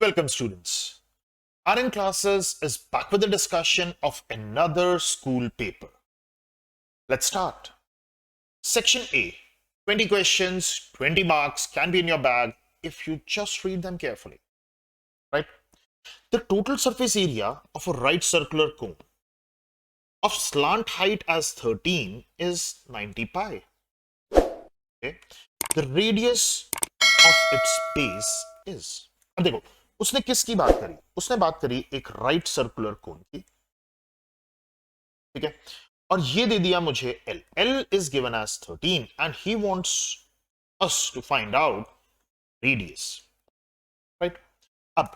Welcome, students. RN Classes is back with a discussion of another school paper. Let's start. Section A 20 questions, 20 marks can be in your bag if you just read them carefully. Right? The total surface area of a right circular cone of slant height as 13 is 90 pi. Okay? The radius of its base is. अब देखो उसने किसकी बात करी? उसने बात करी एक राइट सर्कुलर कोन की, ठीक है, और ये दे दिया मुझे L. L is given as 13 and he wants us to find out radius, right? अब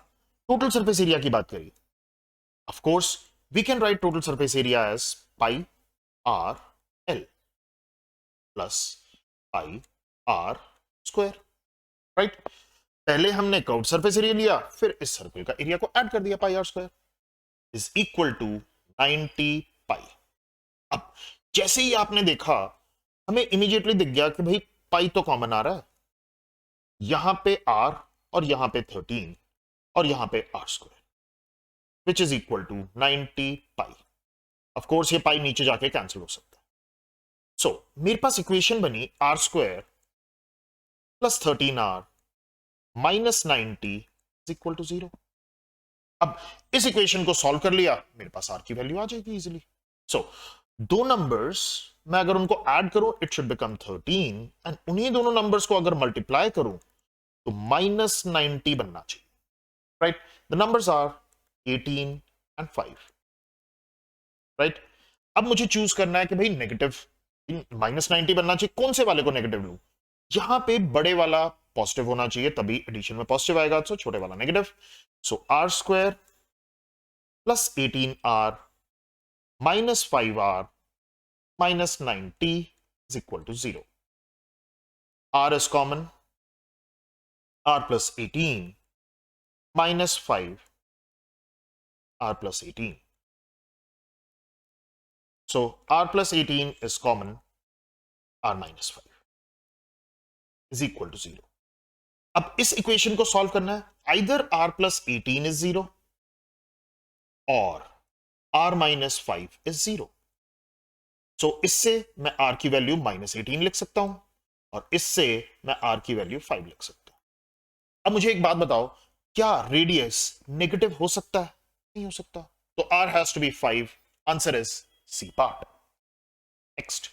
total surface area की बात करी. Of course, we can write total surface area as pi r L plus pi r square, right? पहले हमने curved surface area लिया, फिर इस circle का एरिया को ऐड कर दिया, pi r square is equal to 90 pi. अब जैसे ही आपने देखा, हमें इमीडिएटली दिख गया कि भाई पाई तो कॉमन आ रहा है, यहां पे आर और यहां पे 13 और यहां पे R square which is equal to 90 pi. Of course ये पाई नीचे जाके कैंसिल हो सकता है. सो मेरे पास इक्वेशन बनी R square plus 13r minus 90 is equal to 0. अब इस इक्वेशन को सॉल्व कर लिया, मेरे पास आर की वैल्यू आ जाएगी इजीली. सो दो नंबर्स मैं अगर उनको ऐड करूं, इट शुड बिकम 13 एंड उन्हीं दोनों नंबर्स को अगर मल्टीप्लाई करूं तो माइनस 90 बनना चाहिए, right? The numbers are 18 and 5, right? अब मुझे चूज करना है कि भाई नेगेटिव माइनस 90 बनना चाहिए, कौन से वाले को नेगेटिव लूं? यहां पे बड़े वाला पॉजिटिव होना चाहिए, तभी एडिशन में पॉजिटिव आएगा, तो छोटे वाला negative. So R square plus 18r minus 5r minus 90 is equal to 0. r is common, r plus 18 minus 5 r plus 18. So r plus 18 is common, r minus 5 is equal to 0. अब इस equation को solve करना है, either r plus 18 is 0 और r minus 5 is 0. सो इससे मैं r की value minus 18 लिख सकता हूं और इससे मैं r की वैल्यू 5 लिख सकता हूं. अब मुझे एक बात बताओ, क्या रेडियस नेगेटिव हो सकता है? नहीं हो सकता, तो r has to be 5. Answer is C part. Next,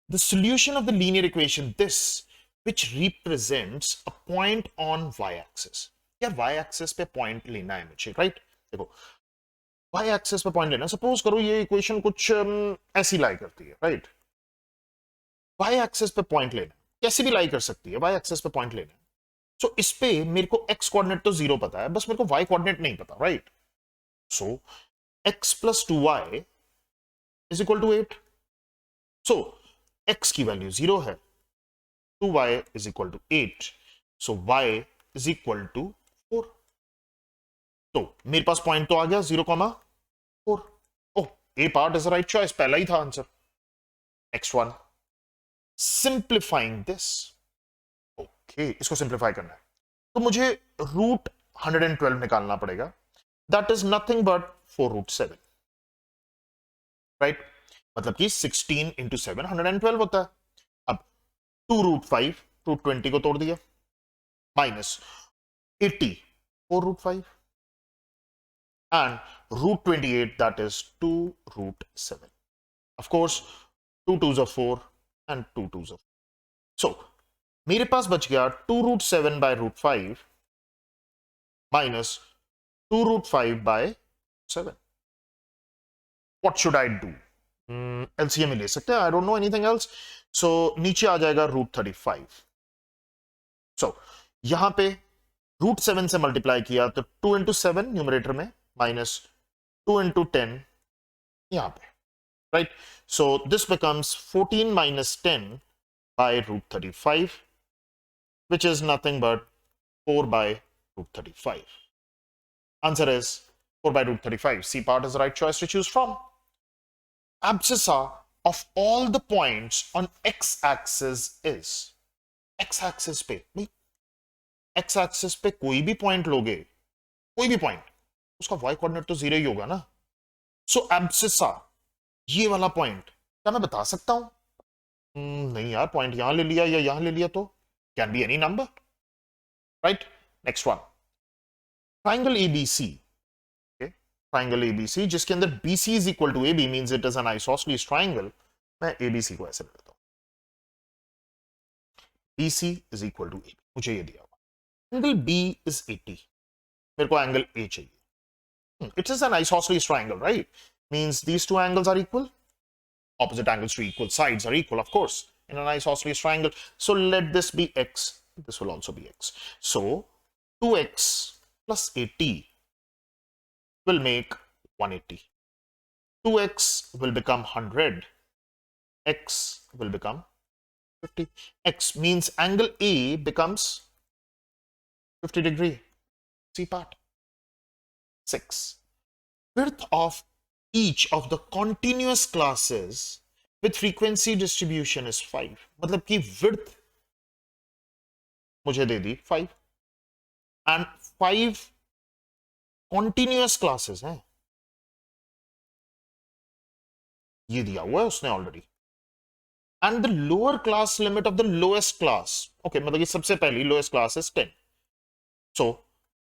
the solution of the linear equation this which represents a point on y-axis. यार y-axis पे पॉइंट लेना है मुझे, राइट? देखो y-axis पे पॉइंट लेना, सपोज करो ये इक्वेशन कुछ ऐसी लाई करती है, राइट? y-axis पे पॉइंट लेना, कैसे भी लाई कर सकती है, y-axis पे पॉइंट लेना. सो इस पे मेरे को x कोऑर्डिनेट तो 0 पता है, बस मेरे को y कोऑर्डिनेट नहीं पता, right? So x plus 2y is equal to 8. So x की वैल्यू 0 है, 2y is equal to 8. So y is equal to 4. तो मेरे पास पॉइंट तो आ गया 0,4. Oh, A part is right choice, पहला ही था answer. Next one, simplifying this. Okay, इसको सिंप्लीफाई करना है तो मुझे रूट 112 निकालना पड़ेगा. That is nothing but 4 root 7, right? मतलब कि 16 इंटू 7 112 होता है. 2 रूट 5, रूट 20 को तोड़ दिया, minus 80 4 root 5 and root 28 that is 2 root 7. Of course 2 2s are 4 and 2 2s are 4. So मेरे पास बच गया 2 root 7 by root 5 minus 2 root 5 by 7. What should I do? LCM ले सकते हैं, I don't know anything else. So नीचे आ जाएगा रूट 35. सो यहां पे रूट 7 से मल्टीप्लाई किया तो 2 इंटू 7 न्यूमरेटर में माइनस 2 इंटू 10 यहां पे, right? So this becomes 14 minus 10 by root 35 which is nothing but 4 by root 35. Answer is 4 by root 35. C part is right choice to choose from. Abscissa of all the points on x-axis is x-axis पे x-axis पे कोई भी point लोगे कोई भी point, उसका y coordinate तो 0 ही होगा ना। सो एब्सिसा, ये वाला पॉइंट क्या मैं बता सकता हूं? नहीं यार, पॉइंट यहां ले लिया या यहां ले लिया तो can be any number, right. Next one, triangle ABC. Triangle ABC जिसके अंदर BC is equal to AB means it is an isosceles triangle. मैं ABC को ऐसे लेता हूं, BC is equal to AB, मुझे ये दिया हुआ एंगल B इज 80, मेरे को एंगल A चाहिए। It is an isosceles triangle, right, means these two angles are equal, opposite angles to equal sides are equal, of course, in an isosceles triangle. So let this be x, this will also be x. So 2x plus 80 will make 180. 2x will become 100, x will become 50. X means angle A becomes 50 degree. See part 6. Width of each of the continuous classes with frequency distribution is 5. मतलब कि width मुझे दे दी 5 and 5 continuous classes हैं, ये दिया हुआ है उसने already. And the lower class limit of the lowest class, okay, मतलब कि सबसे पहली lowest class is 10, so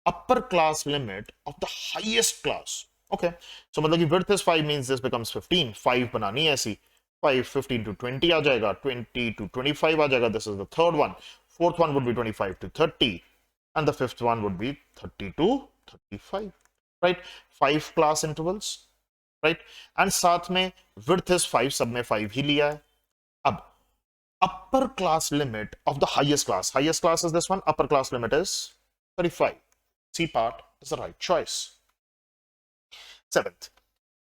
upper class limit of the highest class, okay, so मतलब कि width is 5 means this becomes 15, 5 बनानी है ऐसी, 5 15 to 20 आ जाएगा, 20 to 25 आ जाएगा, this is the third one, fourth one would be 25 to 30 and the fifth one would be 30 to 35, right, 5 class intervals, right, and साथ में width is 5, सब में 5 ही लिया है। अब upper class limit of the highest class is this one, upper class limit is 35. C part is the right choice. 7th,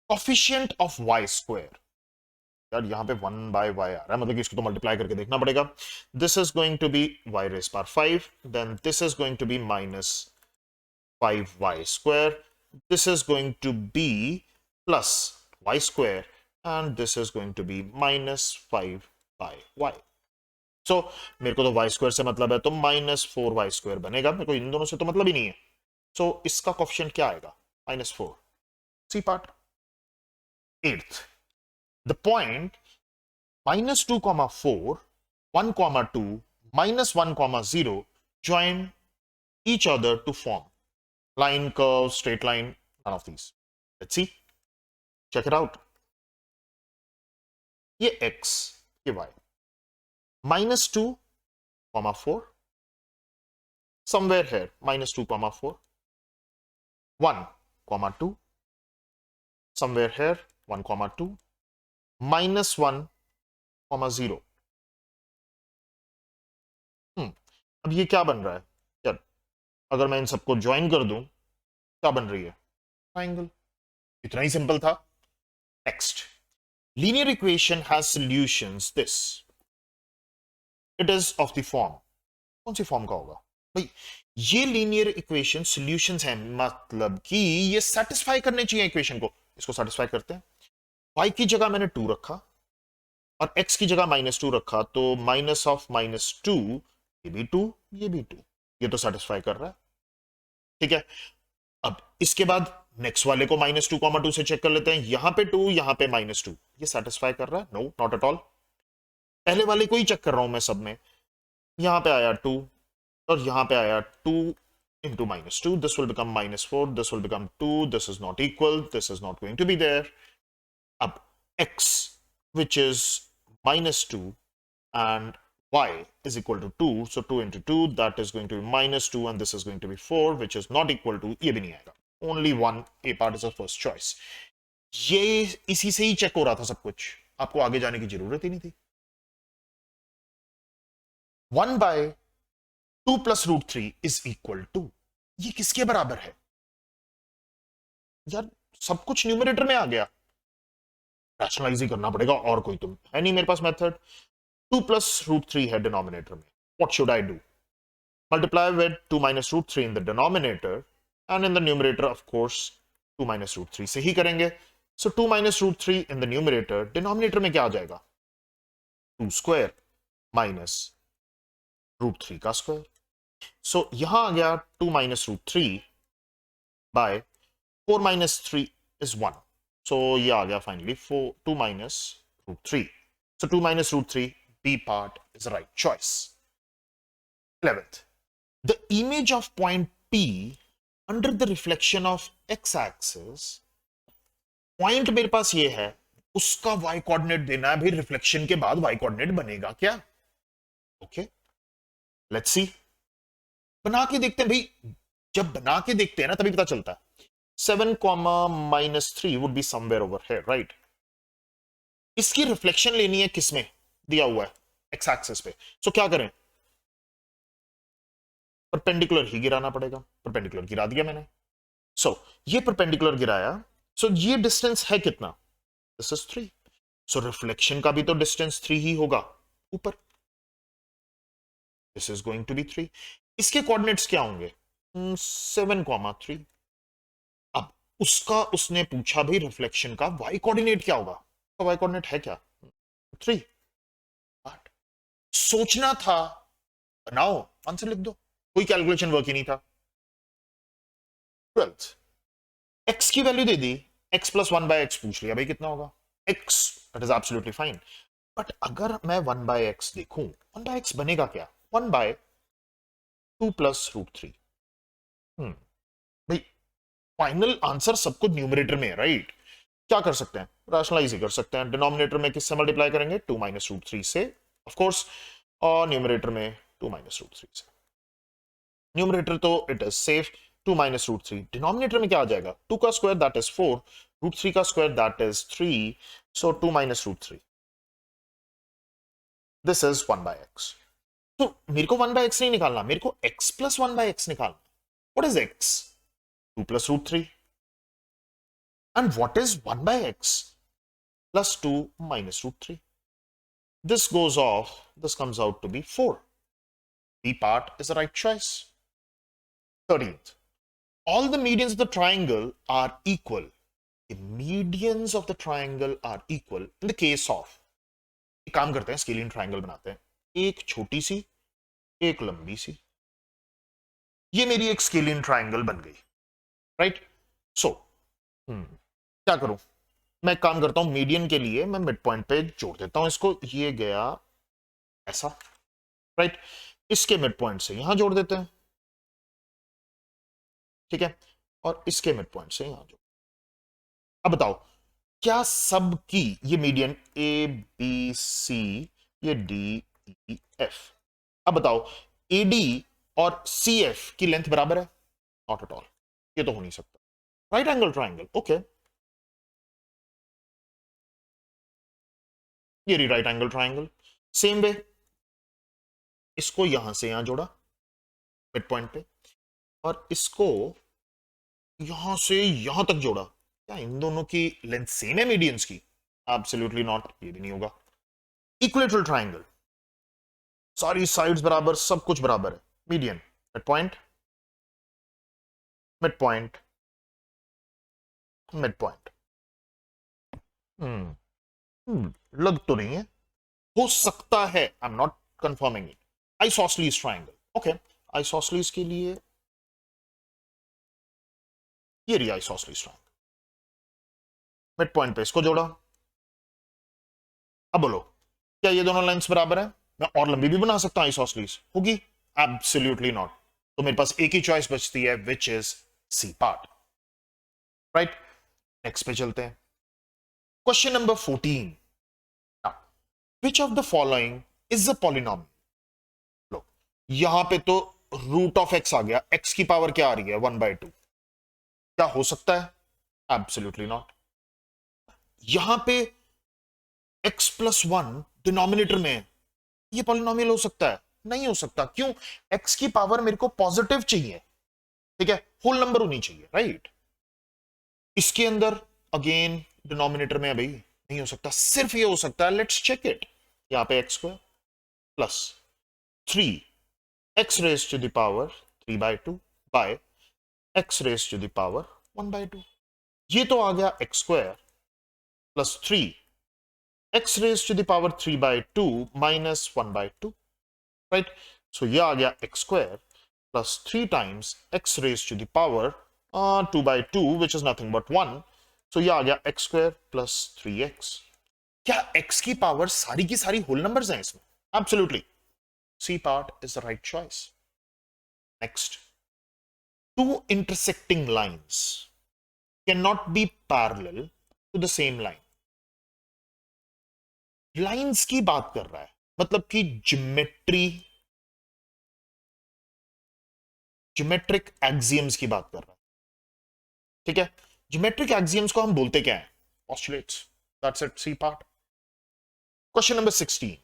coefficient of y square. यार यहां पे 1 by y आ रहा है, मतलब कि इसको तो मल्टीप्लाई करके देखना पड़ेगा। This is going to be y raised power 5, then this is going to be minus 5y square, this is going to be plus y square, and this is going to be minus 5 by y. So मेरे को तो y square से मतलब है, तो minus 4y square बनेगा, मेरे को इन दोनों से तो मतलब ही नहीं है, so इसका कोएफिशिएंट क्या आएगा? minus 4. C part. 8th, the point minus 2 comma 4, 1 comma 2, minus 1 comma 0 join each other to form line, curve, straight line, none of these. Let's see, check it out. ये x, ये y, minus 2 comma 4, somewhere here minus 2 comma 4, 1 comma 2, somewhere here 1 comma 2, minus 1 comma 0. अब ये क्या बन रहा है यार? अगर मैं इन सबको ज्वाइन कर दूं, क्या बन रही है? ट्राइंगल। इतना ही सिंपल था। Next, linear equation has solutions this, it is of the form, कौन सी फॉर्म का होगा भाई? ये लीनियर इक्वेशन सॉल्यूशंस है, मतलब कि ये सेटिस्फाई करने चाहिए इक्वेशन को। इसको सेटिस्फाई करते हैं। y की जगह मैंने 2 रखा और x की जगह -2 रखा, तो माइनस ऑफ -2, ये भी 2, ये भी 2, ये तो सेटिस्फाई कर रहा है, ठीक है। अब इसके बाद नेक्स्ट वाले को -2,2 से चेक कर लेते हैं, यहां पे 2, यहां पे -2, ये सेटिस्फाई कर रहा है? No, not at all. पहले वाले को ही चेक कर रहा हूं मैं सब में, यहां पे आया 2 और यहां पे आया 2 into -2, this will become -4, this will become 2, this is not equal, this is not going to be there. Up x, which is -2, and y is equal to 2, so 2 into 2, that is going to be -2, and this is going to be 4, which is not equal to, ये भी नहीं आएगा, only one, A part is the first choice. ये इसी से ही check हो रहा था सब कुछ, आपको आगे जाने की जरूरत ही नहीं थी। 1 by 2 plus √3 is equal to, ये किसके बराबर है यार? सब कुछ न्यूमरेटर में आ गया, रैशनलाइज ही करना पड़ेगा, और कोई तो है नहीं मेरे पास मेथड। 2 plus √3 है डिनोमिनेटर में, what should I do? Multiply with 2 minus √3 in the denominator, and in the numerator of course 2 minus √3 से ही करेंगे। सो 2 minus √3 in the numerator, denominator में क्या आ जाएगा? 2 स्क्वायर माइनस √3 का स्क्वायर। सो यहां आ गया 2 minus √3, by 4 minus 3 is 1. So ये आ गया finally 2 minus root 3. So 2 minus root 3, B part is the right choice. 11th. The image of point P under the reflection of x-axis. Point मेरे पास ये है, उसका y कोऑर्डिनेट देना है भाई, रिफ्लेक्शन के बाद y कोऑर्डिनेट बनेगा क्या? ओके, लेट्स सी, बना के देखते हैं भाई। जब बना के देखते हैं ना तभी पता चलता है। 7 minus 3 would be somewhere over here, right? इसकी रिफ्लेक्शन लेनी है, किसमें दिया हुआ है? एक्स एक्सिस पे। सो क्या करें? परपेंडिकुलर ही गिराना पड़ेगा। परपेंडिकुलर गिरा दिया मैंने। सो ये परपेंडिकुलर गिराया। सो ये डिस्टेंस है कितना? This is 3। सो रिफ्लेक्शन का भी तो डिस्टेंस 3 ही होगा ऊपर। This is going to be 3। इसके कोऑर्डिनेट्स क्या होंगे? 7, 3। अब उसका उसने पूछा भाई रिफ्लेक्शन का वाई कोऑर्डिनेट क्या होगा? तो वाई कोऑर्डिनेट है क्या? 3। सोचना था, बनाओ, आंसर लिख दो, कोई कैलकुलेशन वर्क ही नहीं था। 12th, x की value they the, x plus 1 by x पूछ लिया भाई कितना होगा? x, that is absolutely fine. But अगर मैं 1 बाय एक्स देखूं, 1 बाय एक्स बनेगा क्या? 1 बाय 2 प्लस रूट 3। भाई फाइनल आंसर सब कुछ न्यूमरेटर में है, राइट? क्या कर सकते हैं? रैशनलाइज ही कर सकते हैं। डिनोमिनेटर में किससे मल्टीप्लाई करेंगे? 2 माइनस रूट 3 से, ऑफ कोर्स, और न्यूमरेटर में 2 माइनस रूट 3 से। न्यूमरेटर तो it is safe, 2 minus root 3। Denominator में क्या आ जाएगा? 2 का स्क्वायर दैट इज 4, रूट 3 का square that is 3, so 2 minus root 3, this is 1 by x. तो मेरे को 1 बाय एक्स नहीं निकालना, मेरे को x प्लस 1 बाय एक्स निकालना। What is x? 2 plus root 3। And what is 1 by x? Plus 2 minus root 3। This goes off, this comes out to be 4. B part is the right choice. 13th, all the medians of the triangle are equal. The medians of the triangle are equal in the case of, एक काम करते हैं, scalene triangle बनाते हैं, एक छोटी सी, एक लंबी सी। ये मेरी एक स्केलिन ट्राइंगल बन गई, राइट? सो क्या करूं मैं? काम करता हूं, मीडियन के लिए मैं मिड पॉइंट पे जोड़ देता हूं इसको। ये गया ऐसा, राइट? इसके मिड पॉइंट से यहां जोड़ देते हैं, ठीक है? और इसके मिड पॉइंट से यहां जोड़। अब बताओ, क्या सब की ये मीडियन ए बी सी, ये डी ई एफ, अब बताओ ए डी और सी एफ की लेंथ बराबर है? नॉट एट ऑल, ये तो हो नहीं सकता। राइट एंगल ट्राइंगल, ओके, ये रही right angle triangle. Same way इसको यहां से यहां जोड़ा मिड पॉइंट पे, और इसको यहां से यहां तक जोड़ा। क्या इन दोनों की लेंथ सेम है मीडियंस की? एब्सोल्युटली नॉट, ये भी नहीं होगा। इक्विलेटरल ट्राइंगल, सारी साइड्स बराबर, सब कुछ बराबर है। Median, mid point, mid point, mid point. लग तो नहीं है, हो सकता है, I am not confirming it. Isosceles triangle, okay, isosceles के लिए ये रही आइसोसलीस ट्राइंगल, मिड पॉइंट पे इसको जोड़ा। अब बोलो, क्या ये दोनों लाइंस बराबर है? मैं और लंबी भी बना सकता हूं आइसोसलीस, होगी? Absolutely not. तो मेरे पास एक ही चॉइस बचती है, which is C part, right? Next पे चलते हैं। Question number 14, which of the following is a polynomial? लो, यहां पे तो रूट ऑफ एक्स आ गया, एक्स की पावर क्या आ रही है? 1/2। क्या हो सकता है? Absolutely not. यहां पे x प्लस 1 डिनोमिनेटर में है, ये पॉलिनॉमियल हो सकता है? नहीं हो सकता। क्यों? x की पावर मेरे को पॉजिटिव चाहिए, ठीक है, होल नंबर होनी चाहिए, राइट? इसके अंदर अगेन डिनोमिनेटर में है भाई, नहीं हो सकता। सिर्फ ये हो सकता है, लेट्स चेक इट। यहां पे x square plus 3 x raise to the power 3/2 by x raise to the power 1/2। ये तो आ गया x square plus 3 x raised to the power 3/2 minus 1/2, right? So ये आ गया x square plus 3 times x raised to the power 2/2 which is nothing but 1. So ये आ गया x square plus 3x. क्या x की पावर सारी की सारी होल नंबर्स हैं इसमें? Absolutely. C part is the right choice. Next. Two intersecting lines cannot be parallel to the same line. Lines की बात कर रहा है, मतलब कि ज्योमेट्रिक एक्सियम्स की बात कर रहा है. ठीक है, ज्योमेट्रिक एक्सियम्स को हम बोलते क्या है? Postulates. That's it. C part. Question number 16.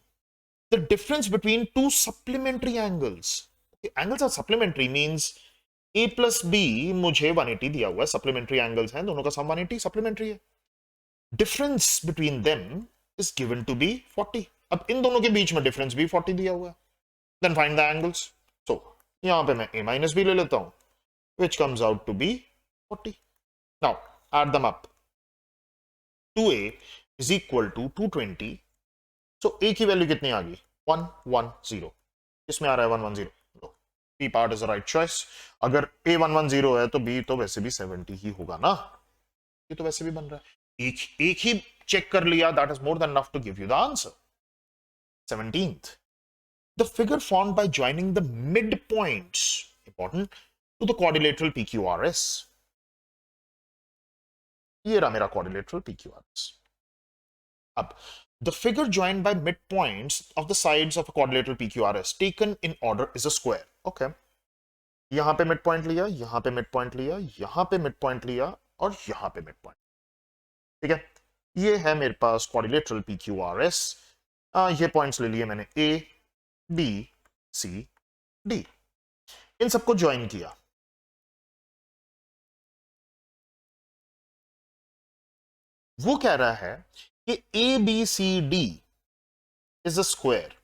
The difference between two supplementary angles. Angles are supplementary means a plus B मुझे 180 दिया हुआ है, सप्लीमेंट्री एंगल्स हैं, दोनों का सम 180 सप्लीमेंट्री है. Difference between them is given to be 40. अब इन दोनों के बीच में डिफरेंस भी 40 दिया हुआ है. Then find the angles. So यहां पे मैं a माइनस बी ले लेता हूं, which comes out to be 40. Now add them up. 2a is equal to 220. So a की वैल्यू कितनी आ गई? 110. इसमें आ रहा है 110. B part is the right choice. अगर a 110 है तो b तो वैसे भी 70 ही होगा ना. ये तो वैसे भी बन रहा है. एक ही चेक कर लिया, that is more than enough to give you the answer. 17th. The figure formed by joining the midpoints, important, to the quadrilateral PQRS. ये रहा मेरा quadrilateral PQRS. अब the figure joined by midpoints of the sides of a quadrilateral PQRS taken in order is a square. Okay. यहां पे midpoint लिया, यहां पे midpoint लिया, यहां पे midpoint लिया और यहां पे midpoint. ठीक है, ये है मेरे पास quadrilateral PQRS. ये पॉइंट्स ले लिए मैंने A, B, C, D. इन सबको ज्वाइन किया. वो कह रहा है कि ABCD इज अ स्क्वायर.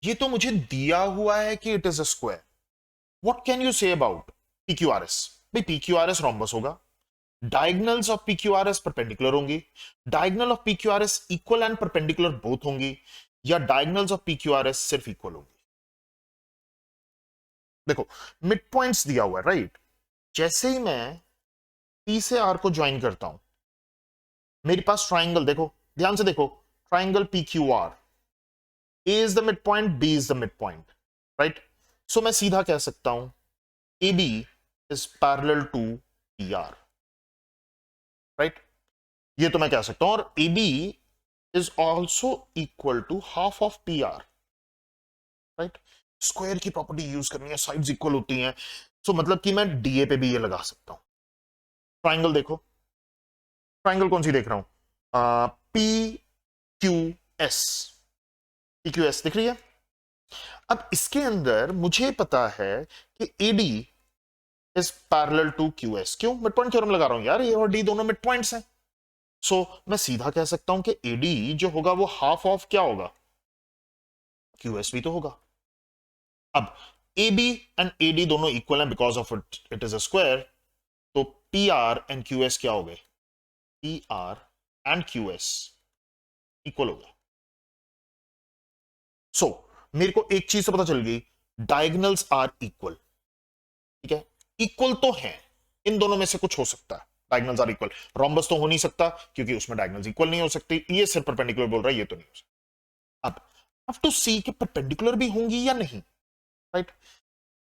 ये तो मुझे दिया हुआ है कि it is a square. What can you say about PQRS? भाई PQRS रोम्बस होगा. डायगोनल्स ऑफ PQRS परपेंडिकुलर होंगी. Diagonal of PQRS equal and perpendicular both होंगी, या डायगोनल्स ऑफ PQRS सिर्फ इक्वल होंगी. देखो मिड पॉइंट्स दिया हुआ है, राइट? जैसे ही मैं P से R को ज्वाइन करता हूं, मेरे पास ट्राइंगल, देखो ध्यान से देखो, triangle PQR. A is the midpoint, B is the midpoint, right? So मैं सीधा कह सकता हूं AB is parallel to PR, right? ये तो मैं कह सकता हूं. और AB is also equal to half of PR, right? Square की प्रॉपर्टी यूज करनी है, साइड्स इक्वल होती हैं. सो मतलब कि मैं DA पे भी ये लगा सकता हूं. ट्राइंगल देखो, ट्राइंगल कौन सी देख रहा हूं? PQS. PQS दिख रही है. अब इसके अंदर मुझे पता है कि AD is parallel to QS. क्यों? मिड पॉइंट थ्योरम लगा रहा हूं यार, A और D दोनों मिड पॉइंट्स हैं. सो मैं सीधा कह सकता हूं कि AD जो होगा वो हाफ ऑफ क्या होगा? QS भी तो होगा. अब AB एंड AD दोनों इक्वल हैं because of it is a square. तो PR एंड QS क्या हो गए? PR एंड QS इक्वल हो गए. सो मेरे को एक चीज से पता चल गई, डायगोनल्स आर इक्वल. ठीक है, इक्वल तो है, इन दोनों में से कुछ हो सकता है. Diagonals are equal. रोम्बस तो हो नहीं सकता क्योंकि उसमें डायगोनल्स इक्वल नहीं हो सकती. ये सिर्फ परपेंडिकुलर बोल रहा है, ये तो नहीं हो सकता. अब टू सी कि परपेंडिकुलर भी होंगी या नहीं, राइट?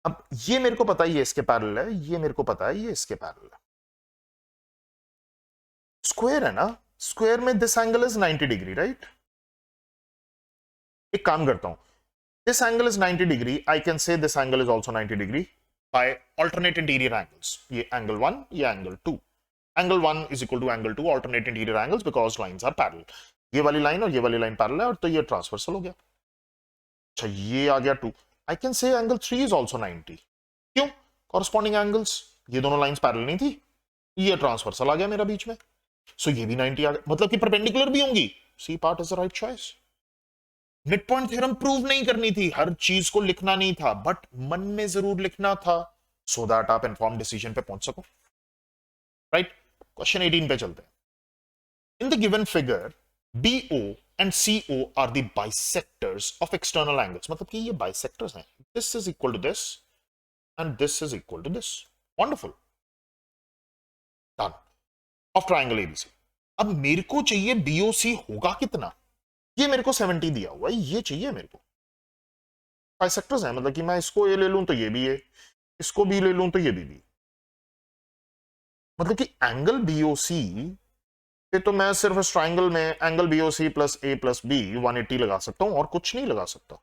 अब ये मेरे को पता है ये इसके पैरेलल है, ये मेरे को पता है ये इसके पैरेलल है. स्क्वायर है ना, स्क्वायर में this angle is 90 degree, right? एक काम करता हूं, this angle is 90 degree. I can say this angle is also 90 degree by alternate interior angles. ये angle 1, ये angle 2. Angle 1 is equal to angle 2 alternate interior angles because lines are parallel. ये वाली line और ये वाली line parallel है, और तो ये ट्रांसवर्सल हो गया. अच्छा ये आ गया 2. I can say angle 3 is also 90. क्यों? Corresponding angles, ये दोनों लाइंस पैरेलल नहीं थी, ये ट्रांसवर्सल आ गया मेरा बीच में. सो ये भी 90 आ गया, मतलब कि परपेंडिकुलर भी होंगी. C part is the right choice. Mid point theorem prove नहीं करनी थी, हर चीज को लिखना नहीं था, बट मन में जरूर लिखना था सो दैट आप इन्फॉर्म डिसीजन पे पहुंच सको, राइट? क्वेश्चन 18 पे चलते हैं. In the given figure BO and CO are the bisectors of external angles. मतलब कि ये बाइसेक्टर्स हैं. This is equal to this, and this is equal to this. Wonderful. Done. Of triangle ABC. अब मेरे को चाहिए BOC होगा कितना? ये मेरे को 70 दिया हुआ है, ये चाहिए मेरे को. बाइसेक्टर्स हैं, मतलब कि मैं इसको ए ले लूं तो ये भी है, इसको बी ले लूं तो ये भी. मतलब कि एंगल BOC पे तो मैं सिर्फ इस ट्राइंगल में angle BOC plus A plus B 180 लगा सकता हूं और कुछ नहीं लगा सकता.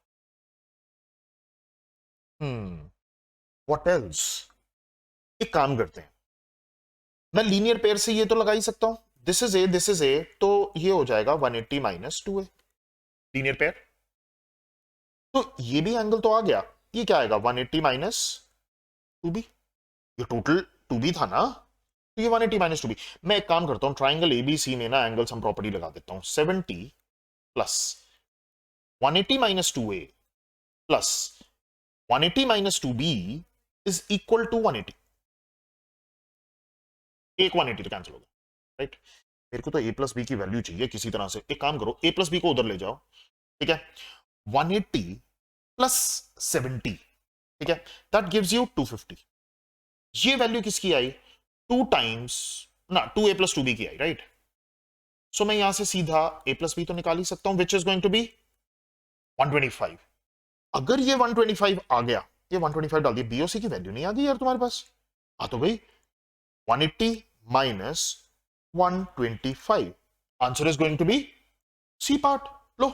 What else? एक काम करते हैं, मैं लीनियर पेयर से ये तो लगा ही सकता हूं. दिस इज ए तो ये हो जाएगा 180 माइनस 2A लीनियर पेयर. तो ये भी एंगल तो आ गया. ये क्या आएगा? 180 माइनस 2B. ये टोटल 2B था ना, तो ये 180 माइनस 2B. मैं एक काम करता हूं, ट्राइंगल ABC में ना एंगल सम प्रॉपर्टी लगा देता हूं. 70 plus 180 minus 2A plus 180 minus 2B is equal to 180. एक 180 तो कैंसिल हो गया, राइट? मेरे को तो A प्लस बी की वैल्यू चाहिए किसी तरह से. एक काम करो, A प्लस बी को उधर ले जाओ, ठीक है? 180 प्लस 70, ठीक है, दैट गिव्स यू 250. ये वैल्यू किसकी आई? 2 टाइम्स ना 2A प्लस 2B की आई, राइट? सो मैं यहां से सीधा A प्लस बी तो निकाल ही सकता हूं, which is going to be 125. अगर ये 125 आ गया, ये 125 डाल दिया, BOC की वैल्यू नहीं आ गई यार तुम्हारे पास. आ तो गई 180 minus 125. Answer is going to be C part. लो,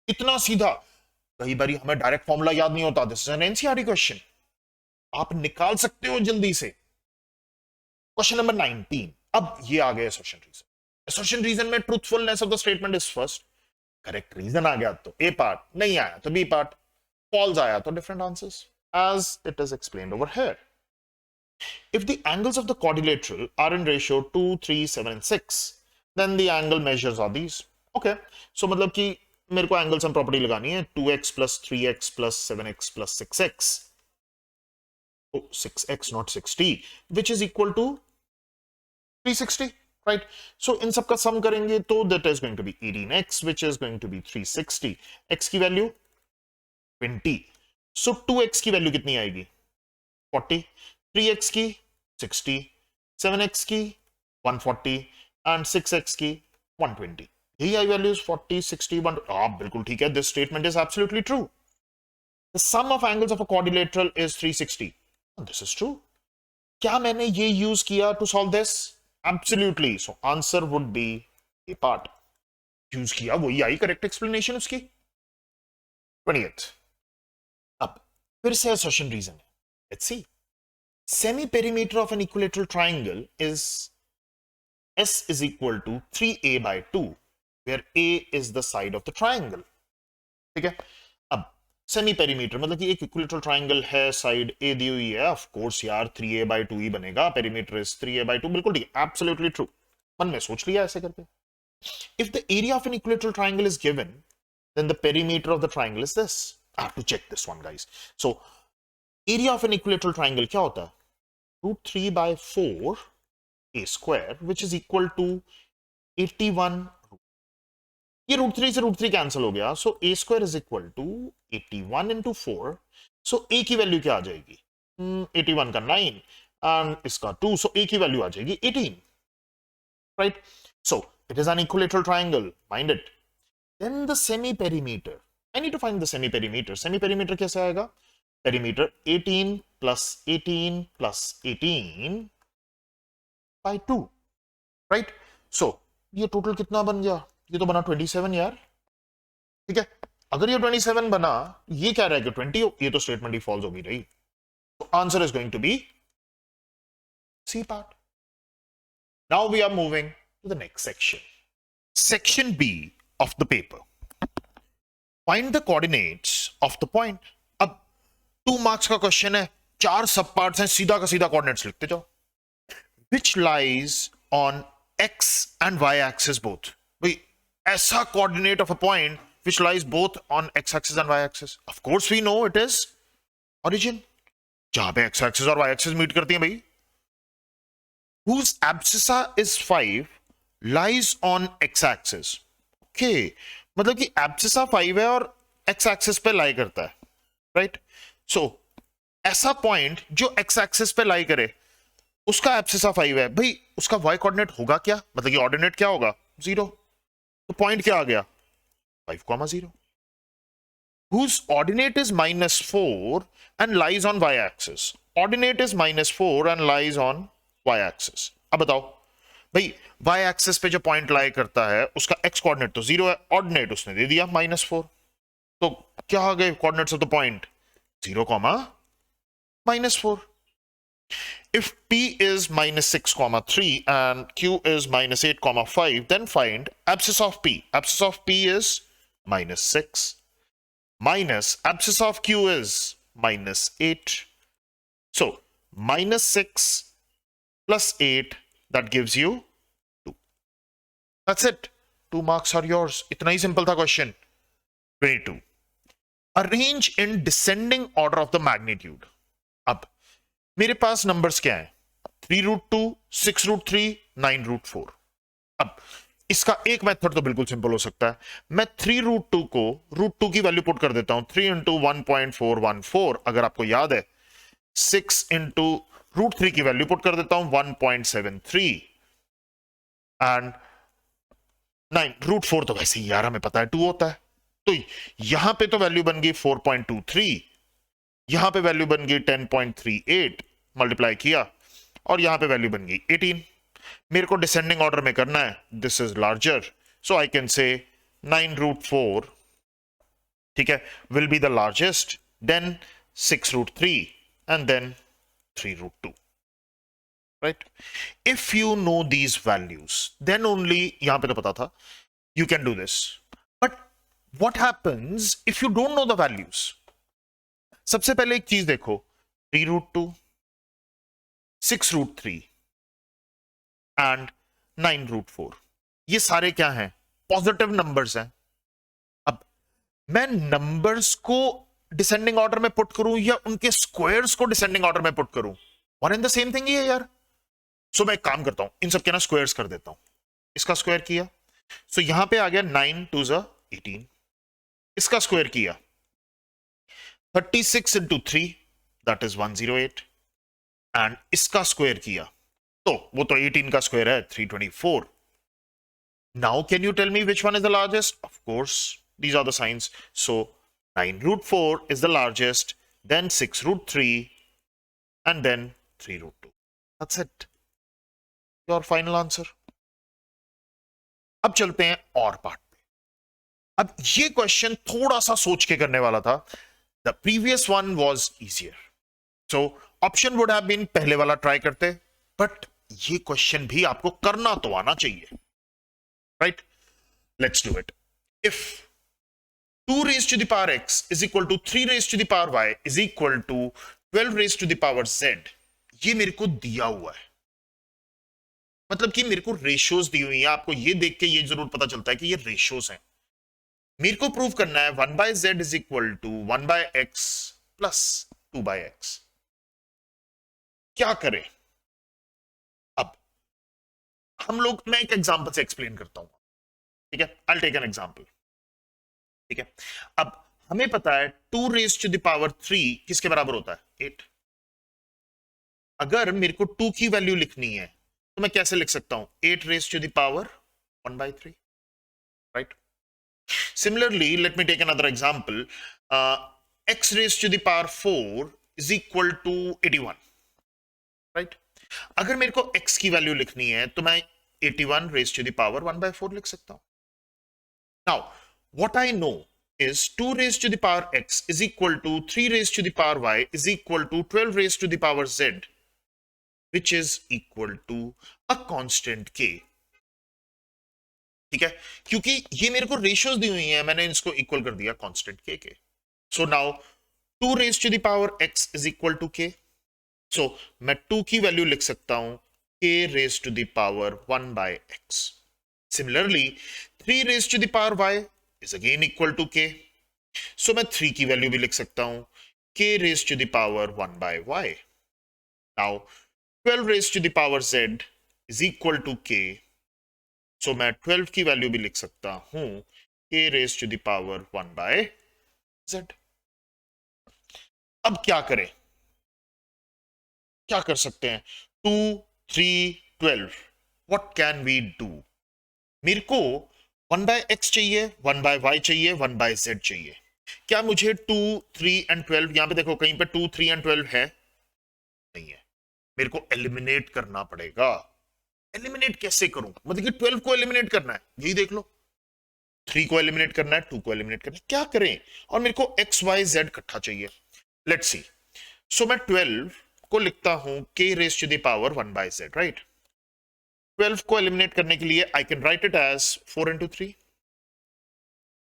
इतना सीधा. कई बार हमें डायरेक्ट फॉर्मूला याद नहीं होता. This is an NCERT question, आप निकाल सकते हो जल्दी से. Question number 19. अब ये आ गया एसर्शन रीजन. एसर्शन रीजन में truthfulness of the statement is first. Correct reason आ गया तो A पार्ट, नहीं आया तो B पार्ट, फॉल्स आया तो different answers, as it is explained over here. If the angles of the quadrilateral are in ratio 2, 3, 7 and 6, then the angle measures are these. Okay, so मतलब कि मेरे को angle sum property लगानी है. 2x plus 3x plus 7x plus 6x. Oh, 6x not 60, which is equal to 360, right? So इन सबका सम करेंगे तो that is going to be 18x, which is going to be 360. x की value 20. So 2x की value कितनी आएगी? 40. 3x की 60, 7x की 140 and 6x की 120. यही आई वैल्यूज 40, 60, 1. आप बिल्कुल ठीक है. This statement is absolutely true. The sum of angles of a quadrilateral is 360. This is true. क्या मैंने ये यूज किया to solve this? Absolutely. So answer would be A part. Use किया, वही आई करेक्ट एक्सप्लेनेशन उसकी. 28th. अब फिर से असर्शन रीजन है. Let's see. Semi-perimeter of an equilateral triangle is S is equal to 3A by 2, where A is the side of the triangle. ठीक है? अब सेमी पेरीमीटर मतलब कि एक इक्विलेटरल ट्राइंगल है, साइड A दी हुई है. ऑफ कोर्स यार 3A by 2 ही बनेगा. Perimeter is 3A by 2. बिल्कुल ठीक है, एब्सोल्युटली ट्रू. मन में सोच लिया ऐसे करके. If the area of an equilateral triangle is given, then the perimeter of the triangle is this. I have to check this one, guys. So area of an equilateral triangle क्या होता है? Root 3 by 4 A square, which is equal to 81. ये root 3 से root 3 cancel हो गया. So A square is equal to 81 into 4. So A की value क्या आ जाएगी? 81 का 9 and इसका 2. So A की वैल्यू आ जाएगी 18. Right? So it is an equilateral triangle. Mind it. Then the semi-perimeter. I need to find the semi-perimeter. Semi-perimeter कैसे आएगा? Perimeter 18 plus 18 plus 18 by 2, right? So ये टोटल कितना बन गया? ये तो बना 27 यार. ठीक है, अगर ये 27 बना, ये क्या रहेगा? 20 हो. ये तो स्टेटमेंट ही फॉल्स होगी रही. So answer is going to be C part. Now we are moving to the next section. Section B of the paper. Find the coordinates of the point. 2 marks का क्वेश्चन है, 4 सब parts हैं, सीधा का सीधा coordinates लिखते जाओ. Which lies on x and y axis both. भाई ऐसा coordinate of a point which lies both on x axis and y axis. Of course we know it is origin. जहां पे x axis और y axis meet करती हैं भाई. Whose abscissa is 5 lies on x axis. Okay, मतलब कि abscissa 5 है और x axis पे लाई करता है, right? So ऐसा पॉइंट जो एक्स एक्सिस पे लाई करे, उसका एब्सिस ऑफ 5 है भाई, उसका वाई कोऑर्डिनेट होगा क्या, मतलब कि ऑर्डिनेट क्या होगा, 0। तो पॉइंट क्या आ गया, 5,0, whose ordinate is -4 and lies on y-axis. Ordinate is -4 and lies on y-axis. अब बताओ भाई, y-axis पे जो पॉइंट लाई करता है उसका x कोऑर्डिनेट तो 0 है, ऑर्डिनेट उसने दे दिया -4, तो क्या आ गए coordinates of the point, 0, -4. If P is -6, 3 and Q is -8, 5, then find abscess of P. Abscess of P is -6 minus abscess of Q is -8. So -6 plus 8, that gives you 2. That's it. 2 marks are yours. इतना ही simple था question. 22. Arrange in descending order of the magnitude. अब मेरे पास numbers क्या है, 3√2, 6√3, 9√4. अब इसका एक method तो बिल्कुल सिंपल हो सकता है, मैं 3√2 को √2 की वैल्यू पुट कर देता हूं, 3 इंटू 1.414, अगर आपको याद है, 6 इंटू √3 की वैल्यू पुट कर देता हूं 1.73, एंड 9√4 तो वैसे ही यार हमें पता है 2 होता है, तो यहां पे तो वैल्यू बन गई 4.23, यहां पे वैल्यू बन गई 10.38, मल्टीप्लाई किया और यहां पे वैल्यू बन गई 18. मेरे को डिसेंडिंग ऑर्डर में करना है, this is larger, so I can say 9√4, ठीक है, will be the largest, then 6√3 and then 3√2. Right, if you know these values then only, यहां पे तो पता था, you can do this. But what happens if you don't know the values. सबसे पहले एक चीज देखो, 3√2, 6√3 एंड 9√4, ये सारे क्या हैं, पॉजिटिव नंबर्स हैं. अब मैं नंबर्स को डिसेंडिंग ऑर्डर में पुट करूं या उनके स्क्वायर्स को डिसेंडिंग ऑर्डर में पुट करूं, one and the same thing he है यार. सो मैं एक काम करता हूं, इन सब के ना स्क्वायर्स कर देता हूं. इसका स्क्वायर किया, सो यहां पे आ गया 9 2 18. इसका स्क्वायर किया 36 इंटू 3, दैट इज 108, एंड इसका स्क्वायर किया तो वो तो 18 का स्क्वायर है 324. Now can you tell me which one is the largest, of course these are the science, so 9√4 is the largest, then 6√3 and then 3√2. That's it. Your final answer. अब चलते हैं और पार्ट पे. अब ये क्वेश्चन थोड़ा सा सोच के करने वाला था. The previous one was easier, so option would have been पहले वाला ट्राई करते, बट ये क्वेश्चन भी आपको करना तो आना चाहिए. Right, let's do it. If 2 raised to the power x is equal to 3 raised to the power y is equal to 12 raised to the power z, ये मेरे को दिया हुआ है, मतलब कि मेरे को रेशियोज दी हुई है. आपको ये देख के ये जरूर पता चलता है कि ये रेशियोज हैं. मेरे को प्रूव करना है 1/z is equal to 1/x plus 2/x. क्या करें अब, हम लोग, मैं एक एग्जांपल से एक्सप्लेन करता हूं, ठीक है. I will take an example, ठीक है. अब हमें पता है 2 raised to the power 3 किसके बराबर होता है, 8. अगर मेरे को 2 की वैल्यू लिखनी है तो मैं कैसे लिख सकता हूं, 8 raised to the power 1/3. Right, similarly let me take another example. X raised to the power 4 is equal to 81. Right, अगर मेरे को x की वैल्यू लिखनी है तो मैं 81 raised to the power 1/4 लिख सकता हूं. Now what I know is 2 raised to the power x is equal to 3 raised to the power y is equal to 12 raised to the power z, which is equal to a constant k. ठीक है, क्योंकि ये मेरे को ratios दी हुई हैं, मैंने इसको इक्वल कर दिया कांस्टेंट k के. So now 2 raised to the power x is equal to k. सो मैं 2 की वैल्यू लिख सकता हूं k raised to the power 1/x. Similarly 3 raised to the power y is again equal to k. So मैं 3 की value भी लिख सकता हूं k raised to the power 1/y. Now 12 raised to the power z is equal to k. So मैं 12 की value भी लिख सकता हूं k raised to the power 1/z. अब क्या करें, क्या कर सकते हैं? 2 3 12, व्हाट कैन वी डू? मेरे को 1/x चाहिए, 1/y चाहिए, 1/z चाहिए। क्या मुझे 2 3 एंड 12, यहां पे देखो कहीं पे 2 3 एंड 12 है? नहीं है। मेरे को एलिमिनेट करना पड़ेगा। एलिमिनेट कैसे करूं? मतलब कि 12 को एलिमिनेट करना है, यही देख लो। 3 को एलिमिनेट करना है, 2 को एलिमिनेट करना है, क्या करें? और मेरे को एक्स वाई जेड इकट्ठा चाहिए। Let's see. सो मैं 12 को लिखता हूं k raise to the power 1/z, right? 12 को एलिमिनेट करने के लिए I can write it as 4 into 3,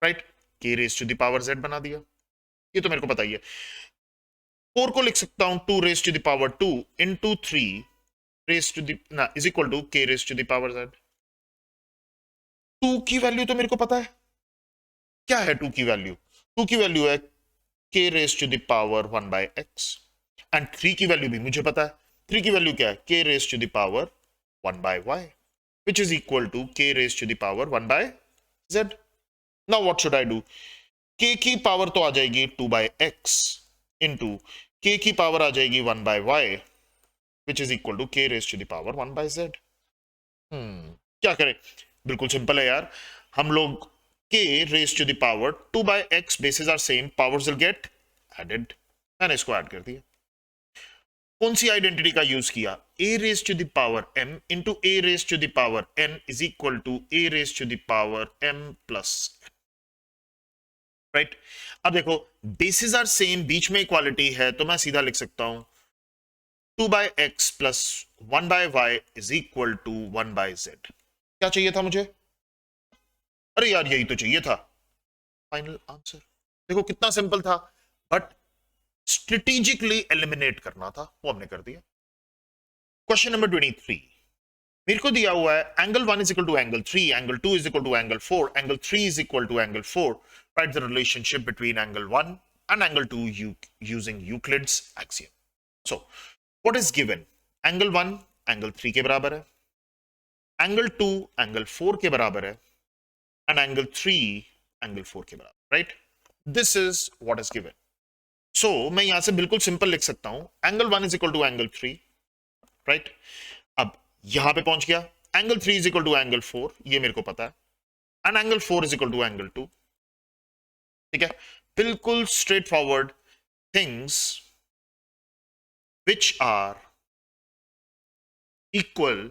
right? k raise to the power z बना दिया, ये तो मेरे को पता ही है। 4 को लिख सकता हूं 2 raise to the power 2 into 3 raise to the ना is equal to k raise to the power z। 2 की वैल्यू तो मेरे को पता है, क्या है 2 की वैल्यू? 2 की वैल्यू है k raise to the power 1/x, and 3 की वैल्यू भी मुझे पता है। 3 की वैल्यू क्या है? k raise to the power 1/y, which is equal to k raised to the power 1/z. Now what should I do? k की power तो आ जाएगी 2/x into k की पावर आ जाएगी 1/y, which is equal to k raised to the power 1/z. क्या करें? बिल्कुल simple है यार। हम लोग k raised to the power 2/x bases are same, powers will get added. मैंने इसको ऐड कर दिया। कौन सी आइडेंटिटी का यूज किया? a raise to the power m into a raise to the power n is equal to a raise to the power m plus, right? अब देखो बेसिस आर सेम, बीच में इक्वालिटी है, तो मैं सीधा लिख सकता हूं 2/x plus 1/y is equal to 1/z। क्या चाहिए था मुझे? अरे यार यही तो चाहिए था। फाइनल आंसर देखो कितना सिंपल था, बट स्ट्रेटेजिकली एलिमिनेट करना था, वो हमने कर दिया। क्वेश्चन नंबर 23, मेरे को दिया हुआ है angle 1 is equal to angle 3, angle 2 is equal to angle 4, angle 3 is equal to angle 4, write the relationship between angle 1 and angle 2 using Euclid's axiom. So what is given? Angle 1 angle 3 के बराबर है, angle 2 angle 4 के बराबर है, and angle 3 angle 4 के बराबर, right? This is what is given. So मैं यहां से बिल्कुल सिंपल लिख सकता हूं angle 1 is equal to angle 3, right? अब यहां पे पहुंच गया, angle 3 is equal to angle 4, ये मेरे को पता है, and angle 4 is equal to angle 2। ठीक है, बिल्कुल straightforward. Things which are equal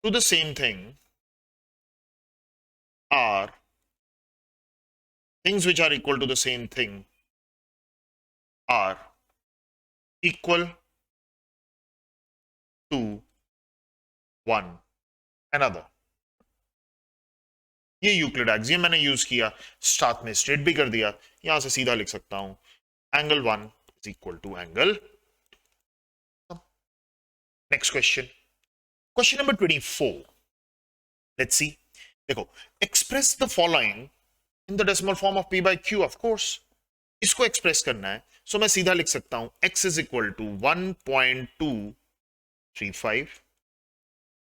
to the same thing are things which are equal to the same thing are equal to one another। ये Euclid axiom मैंने use किया, साथ में straight भी कर दिया, यहां से सीधा लिख सकता हूं angle 1 is equal to angle. Next question, question number 24, let's see. देखो, express the following in the decimal form of p by q। Of course इसको एक्सप्रेस करना है, सो मैं सीधा लिख सकता हूं x is equal to 1.235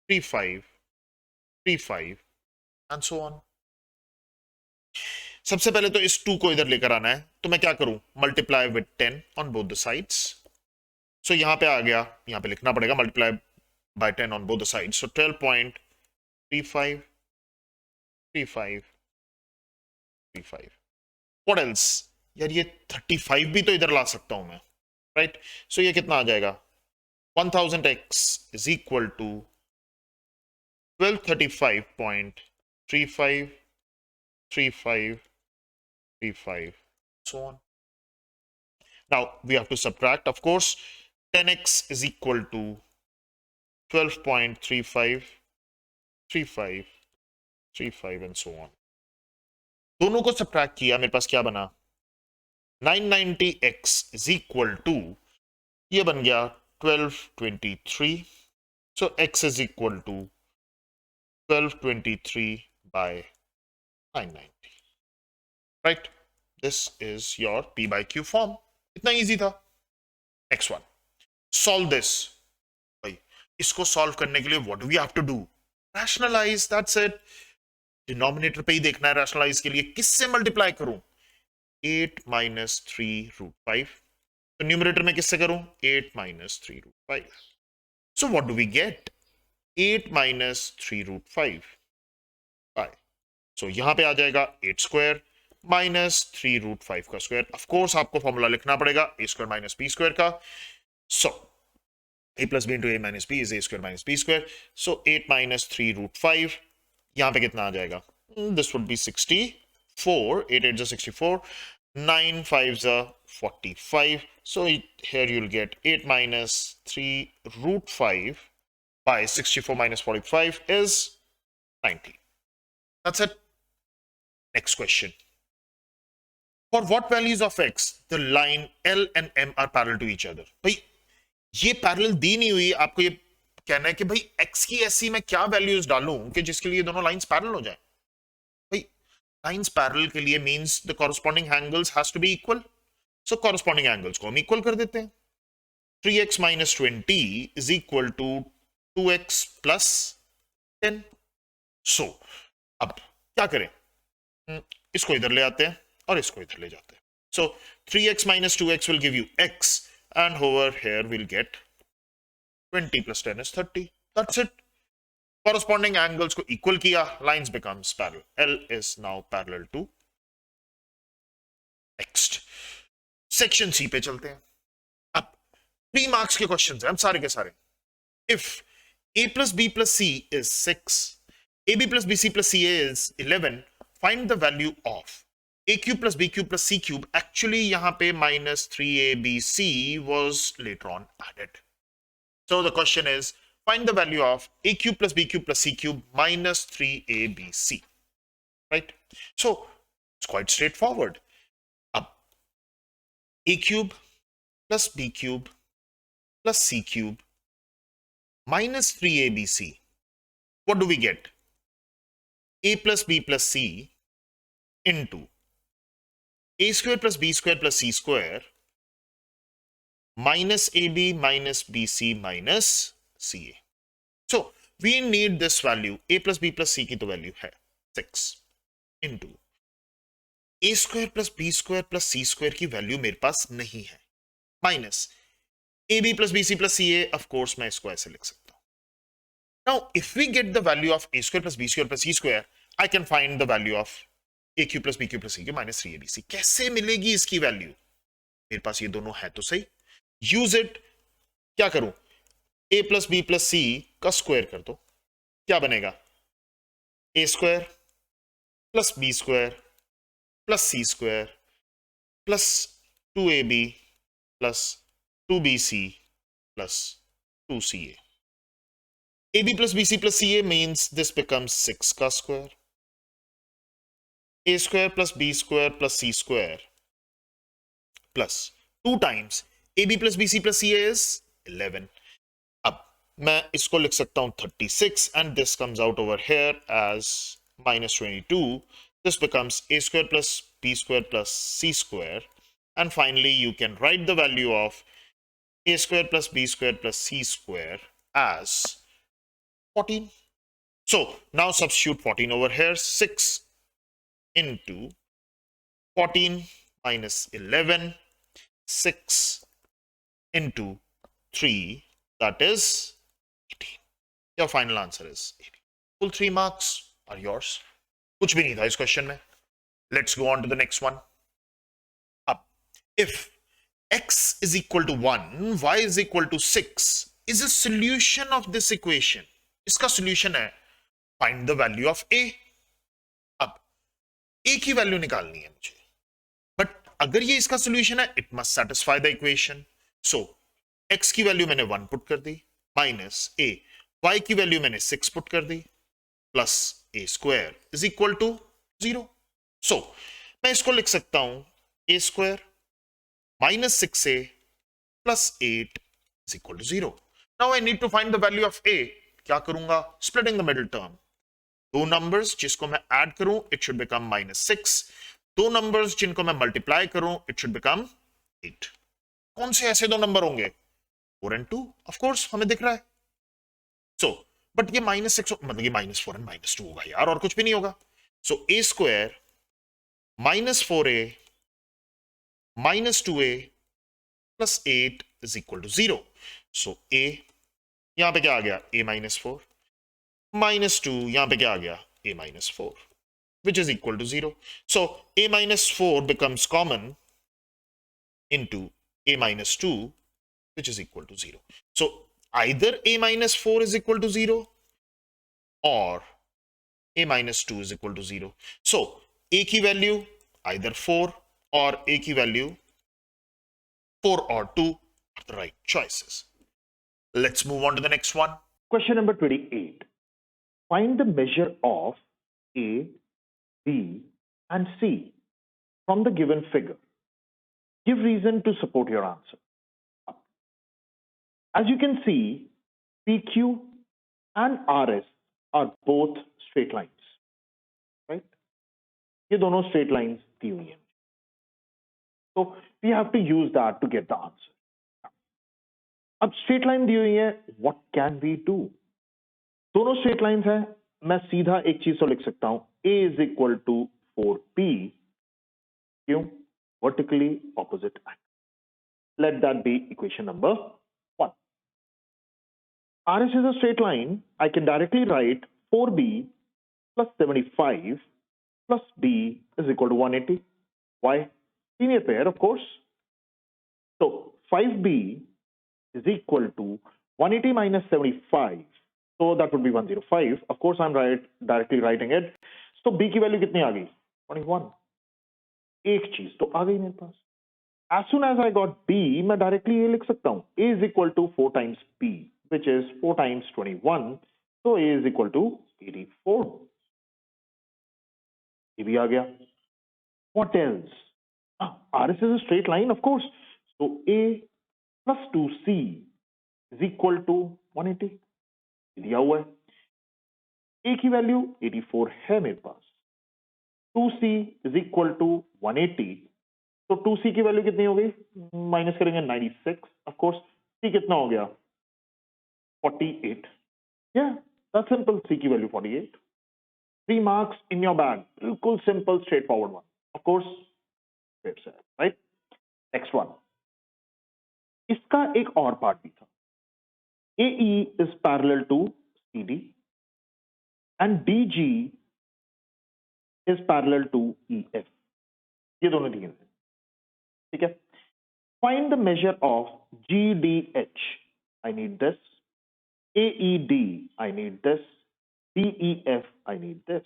35 35 and so on. सबसे पहले तो इस 2 को इधर लेकर आना है, तो मैं क्या करूं? Multiply with 10 on both the sides. So यहां पे आ गया, यहां पे लिखना पड़ेगा multiply by 10 on both the sides, so 12.35 35 35। What else? यार ये 35 भी तो इधर ला सकता हूं मैं, राइट? सो ये कितना आ जाएगा? 1000x is equal to 1235.35 35 35 so on। Now we have to subtract, of course, 10x is equal to 12.35 35 35 and so on। दोनों को सब्ट्रैक्ट किया, मेरे पास क्या बना? 990x is equal to, ये बन गया 1223, so x is equal to 1223 by 990, right? This is your p by q form। इतना इजी था। Next one, solve this. भाई इसको सॉल्व करने के लिए what do we have to do? Rationalise, that's it. Denominator पे ही देखना है रैशनलाइज के लिए। किससे मल्टीप्लाई करूं? 8 - 3 √5। तो तो न्यूमरेटर में किससे करूं? 8 minus 3√5. So what do we get? 8 minus 3√5 pi. So यहां पे आ जाएगा 8 स्क्वायर माइनस 3√5 का स्क्वायर. ऑफ कोर्स आपको फॉर्मूला लिखना पड़ेगा a square minus b square का. So a plus b into a minus b is a square minus b square. So 8 minus 3√5. यहां पे कितना आ जाएगा? This would be 64. 8 8 is 64. 9 5 is 45. So here you'll get 8 minus 3√5 by 64 minus 45 is 90. That's it. Next question. For what values of x the line L and M are parallel to each other? भाई ये parallel दी नहीं हुई, आपको ये कहना है कि भाई x की ऐसी मैं क्या वैल्यूज डालूं कि जिसके लिए दोनों लाइंस पैरेलल हो जाएं. भाई लाइंस पैरेलल के लिए means the corresponding angles has to be equal. So corresponding angles को हम इक्वल कर देते हैं. 3x minus 20 is equal to 2x plus 10. सो अब क्या करें? इसको इधर ले आते हैं और इसको इधर ले जाते हैं. So 3x minus 2x will give you x, and over here we'll get 20 plus 10 is 30. That's it. Corresponding angles को equal किया, lines becomes parallel. L is now parallel to. Next section C पे चलते हैं. अब 3 marks के questions हैं हम सारे के सारे. If a plus b plus c is 6, ab plus bc plus ca is 11, find the value of a cube plus b cube plus c cube. Actually यहाँ पे minus 3abc was later on added. So the question is, find the value of a cube plus b cube plus c cube minus 3abc. Right? So it's quite straightforward. Ab a cube plus b cube plus c cube minus 3abc. What do we get? A plus b plus c into a square plus b square plus c square minus ab minus bc minus ca. So we need this value. A plus b plus c की तो value है 6 into a square plus b square plus c square की value मेरे पास नहीं है, minus ab plus bc plus ca. Of course मैं इसको ऐसे लिख सकता हूं. Now if we get the value of a square plus b square plus c square, I can find the value of a cube plus b cube plus c cube minus 3abc. कैसे मिलेगी इसकी value? मेरे पास ये दोनों है तो सही. Use it. क्या करूं? a plus b plus c का स्क्वायर कर दो. क्या बनेगा? a square plus b square plus c square plus 2ab plus 2bc plus 2ca. ab plus bc plus ca means this becomes 6 का square. a square plus b square plus c square plus 2 times ab plus bc plus ca is 11. अब मैं इसको लिख सकता हूं 36 and this comes out over here as minus 22. This becomes a square plus b square plus c square, and finally you can write the value of a square plus b square plus c square as 14. So now substitute 14 over here. 6 into 14 minus 11, 6 into 3, that is 18. Your final answer is 18. Full 3 marks are yours. कुछ भी नहीं था इस question में. Let's go on to the next one. अब if x is equal to 1, y is equal to 6 is a solution of this equation. इसका solution है find the value of a. a की वैल्यू निकालनी है मुझे, but अगर ये इसका सॉल्यूशन है it must satisfy the equation. So x की वैल्यू मैंने 1 पुट कर दी माइनस a, y की वैल्यू मैंने 6 पुट कर दी plus a square is equal to 0. So मैं इसको लिख सकता हूं a square minus 6a plus 8 is equal to 0. Now I need to find the value of a. क्या करूंगा? Splitting the middle term. दो नंबर्स जिसको मैं ऐड करूं इट शुड बिकम -6. दो नंबर्स जिनको मैं मल्टीप्लाई करूं इट शुड बिकम 8. कौन से ऐसे दो नंबर होंगे? 4 and 2. ऑफ कोर्स हमें दिख रहा है. सो बट ये -6 मतलब ये -4 and -2 होगा यार, और कुछ भी नहीं होगा. सो a square -4a -2a plus 8 is equal to 0. So a यहां पे क्या आ गया a minus 4 minus 2 यहां पे क्या आ गया a minus 4 which is equal to 0. So a minus 4 becomes common into a minus 2 which is equal to 0. So either a minus 4 is equal to 0 or a minus 2 is equal to 0. So a की value either 4 or a की value 4 or 2 are the right choices. Let's move on to the next one. Question number 28. Find the measure of A, B, and C from the given figure. Give reason to support your answer. As you can see, PQ and RS are both straight lines, right? ये दोनों straight lines दी हुई हैं. So we have to use that to get the answer. अब straight line दी हुई है, what can we do? दोनों straight lines हैं, मैं सीधा एक चीज तो लिख सकता हूं, A is equal to 4P, क्यों? Vertically opposite angle. Let that be equation number 1. RS is a straight line. I can directly write 4B plus 75 plus B is equal to 180. Why? Linear pair, of course. So 5B is equal to 180 minus 75. So that would be 105. Of course, I'm directly writing it. So B की value कितनी आ गई? 21. एक चीज तो आ गई मेरे पास. As soon as I got B, मैं directly ये लिख सकता हूं. A is equal to 4 times B, which is 4 times 21. So A is equal to 84. ये भी आ गया. What else? RS is a straight line, of course. So A plus 2C is equal to 180. दिया हुआ है. A की value 84 है मेरे पास. 2C is equal to 180. तो 2C की वैल्यू कितनी हो गई? माइनस करेंगे 96. ऑफ कोर्स C कितना हो गया? 48. Yeah, that's simple. C की value 48. 3 marks in your bag. बिल्कुल simple, straightforward one. Of course, right? Next one. इसका एक और पार्ट भी था. AE is parallel to CD and DG is parallel to EF. ये दोनों दिए हैं. ठीक है? Find the measure of GDH. I need this. AED, I need this. DEF, I need this.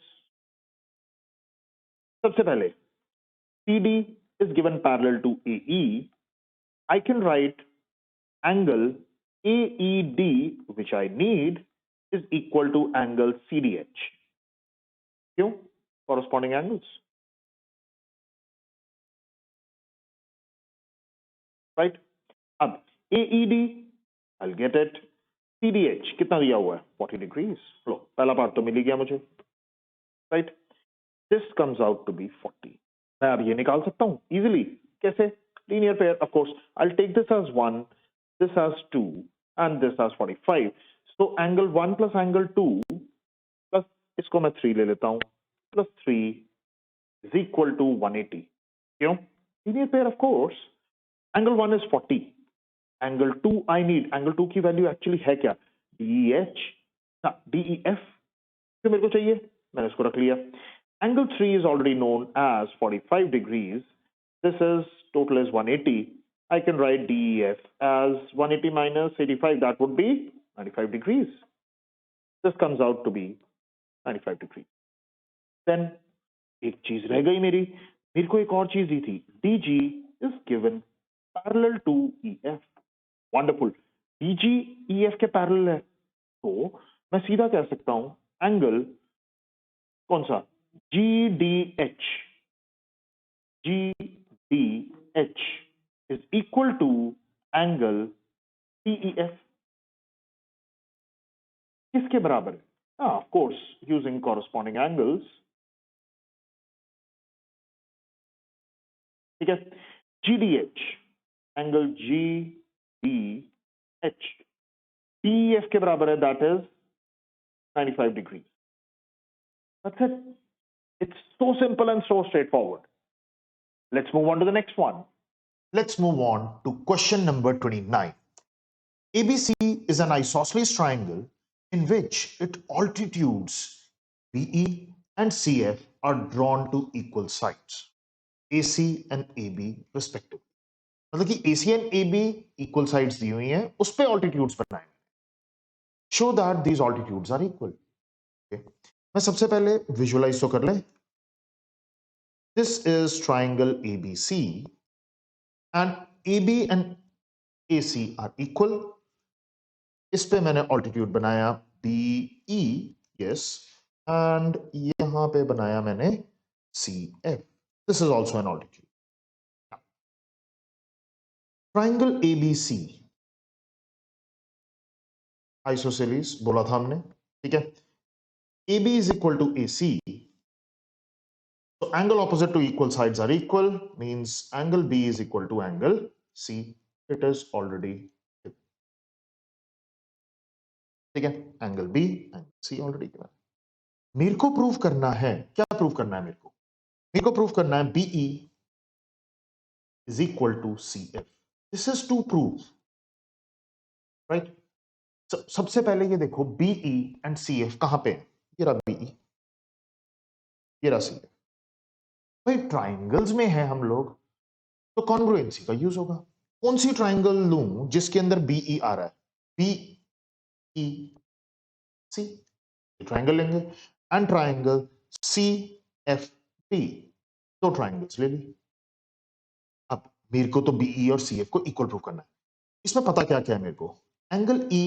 सबसे पहले, CD is given parallel to AE. I can write angle AED, which I need, is equal to angle CDH. क्यों? Corresponding angles. Right? अब AED, I'll get it. CDH कितना दिया हुआ है? 40 degrees. लो, पहला part तो मिल ही गया मुझे. Right? This comes out to be 40. मैं अब ये निकाल सकता हूं easily. कैसे? Linear pair, of course. I'll take this as 1, this as 2, and this as 45. So angle 1 plus angle 2 plus इसको मैं 3 ले लेता हूं plus 3 is equal to 180. क्यों? Linear pair, of course. Angle 1 is 40. Angle 2 I need. Angle 2 की value actually है क्या? DEH, DEF जो मेरे को चाहिए, मैंने इसको रख लिया. Angle 3 is already known as 45 degrees. This is total is 180. I can write DEF as 180 minus 85. That would be 95 degrees. This comes out to be 95 degrees. Then एक चीज रह गई मेरे को एक और चीज दी थी. DG is given parallel to EF. Wonderful. DG EF के पैरेलल है, तो मैं सीधा कह सकता हूं एंगल कौन सा? GDH. GDH is equal to angle CEF. किसके बराबर है? Of course, using corresponding angles. ठीक है? GDH, angle GDH, DEF के बराबर है, that is 95 degrees. That's it. It's so simple and so straightforward. Let's move on to the next one. Let's move on to question number 29. ABC is an isosceles triangle in which its altitudes BE and CF are drawn to equal sides, AC and AB respectively. मतलब कि AC and AB equal sides दी हुई हैं, उस पे altitudes बनाए. Show that these altitudes are equal. Okay. मैं सबसे पहले visualize तो कर लें. This is triangle ABC and AB and AC are equal. इस पे मैंने altitude बनाया BE, yes, and यहां पे बनाया मैंने CF. This is also an altitude. Triangle ABC isosceles बोला था हमने, ठीक है. AB is equal to AC. So angle opposite to equal sides are equal, means angle B is equal to angle C. It is already given. ठीक है, angle B and C already given. मेरे को prove करना है, क्या prove करना है मेरे को? मेरे को प्रूव करना है BE is equal to CF. This is to prove, right? So, सबसे पहले ये देखो BE and CF कहां पे है? ये रहा BE, ये रहा CF. भाई ट्राइंगल्स में है हम लोग, तो कॉन्ग्रुएंसी का यूज होगा. कौन सी ट्राइंगल लूं जिसके अंदर BE आ रहा है? BE C, ट्राइंगल लेंगे, एंड ट्राइंगल CFP, दो ट्राइंगल्स ले ली. अब मेरे को तो BE और CF को इक्वल प्रूव करना है. इसमें पता क्या क्या है मेरे को? Angle E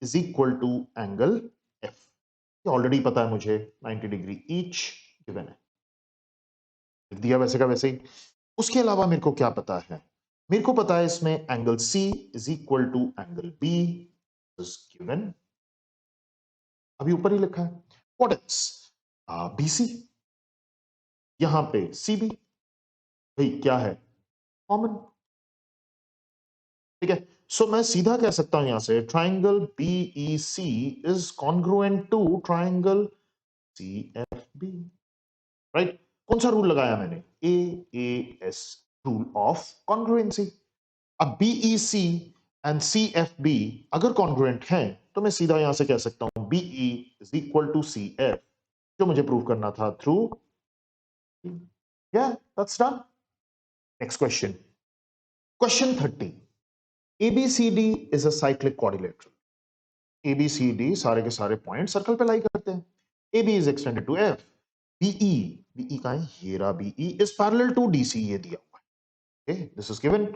is equal to angle F. ये ऑलरेडी पता है मुझे, 90 डिग्री ईच गिवन है, लिख दिया वैसे का वैसे ही. उसके अलावा मेरे को क्या पता है? मेरे को पता है इसमें angle C is equal to angle B is given, अभी ऊपर ही लिखा है. व्हाट इज BC, यहां पे CB, भाई क्या है? कॉमन. ठीक है, सो मैं सीधा कह सकता हूं यहां से triangle BEC is congruent to triangle CFB. Right? कौन सा रूल लगाया मैंने? AAS, rule of congruency. अब BEC एंड CFB अगर कॉन्ग्रुएंट हैं तो मैं सीधा यहां से कह सकता हूं BE is equal to CF, जो मुझे प्रूव करना था through. Yeah, that's done. Next question. Question 30. ABCD is a cyclic quadrilateral. ABCD सारे के सारे पॉइंट सर्कल पे लाई करते हैं. AB is extended to F. BE का है, ये रहा BE is parallel to DC, ये दिया हुआ है. Okay, this is given.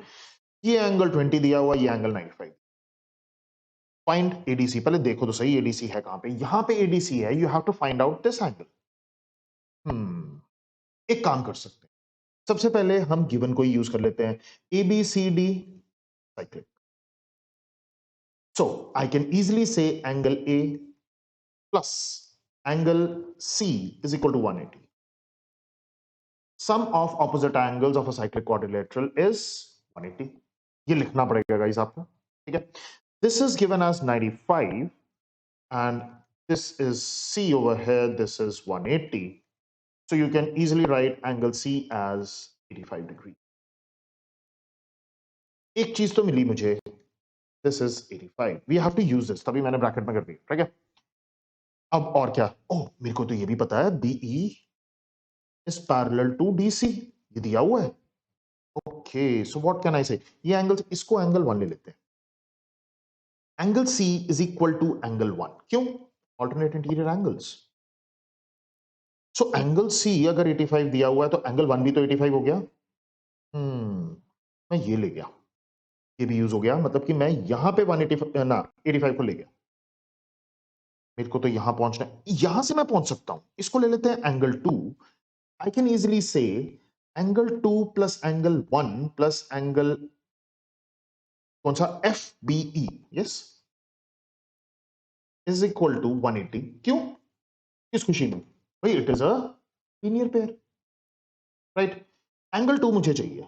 ये एंगल 20 दिया हुआ, ये एंगल 95. Find ADC. पहले देखो तो सही ADC है कहां पे. यहां पे ADC है, you have to find out this angle. एक काम कर सकते हैं, सबसे पहले हम गिवन को ही यूज कर लेते हैं. ABCD cyclic. So I can easily say angle A plus angle C is equal to 180. Sum of opposite angles of a cyclic quadrilateral is 180. ये लिखना पड़ेगा गाइस आपको, ठीक है. This is given as 95 and this is C over here, this is 180. So you can easily write angle C as 85 degree. एक चीज तो मिली मुझे, this is 85. We have to use this, तभी मैंने ब्रैकेट में कर दी, ठीक है. अब और क्या? ओह, मेरे को तो ये भी पता है BE is parallel to DC, ये दिया हुआ है. Okay, so what can I say? ये एंगल, इसको एंगल 1 ले लेते हैं. Angle C is equal to angle 1. क्यों? Alternate interior angles. So angle C अगर 85 दिया हुआ है तो एंगल 1 भी तो 85 हो गया. मैं ये ले गया, ये भी यूज हो गया, मतलब कि मैं यहां पे 185 ना 85 को ले गया. मेरे को तो यहां पहुंचना है, यहां से मैं पहुंच सकता हूं. इसको ले लेते हैं angle 2. I can easily say angle 2 plus angle 1 plus angle कौन सा? FBE, yes, is equal to 180. क्यों? किस खुशी में? भाई it is a linear pair, right. Angle 2 मुझे चाहिए,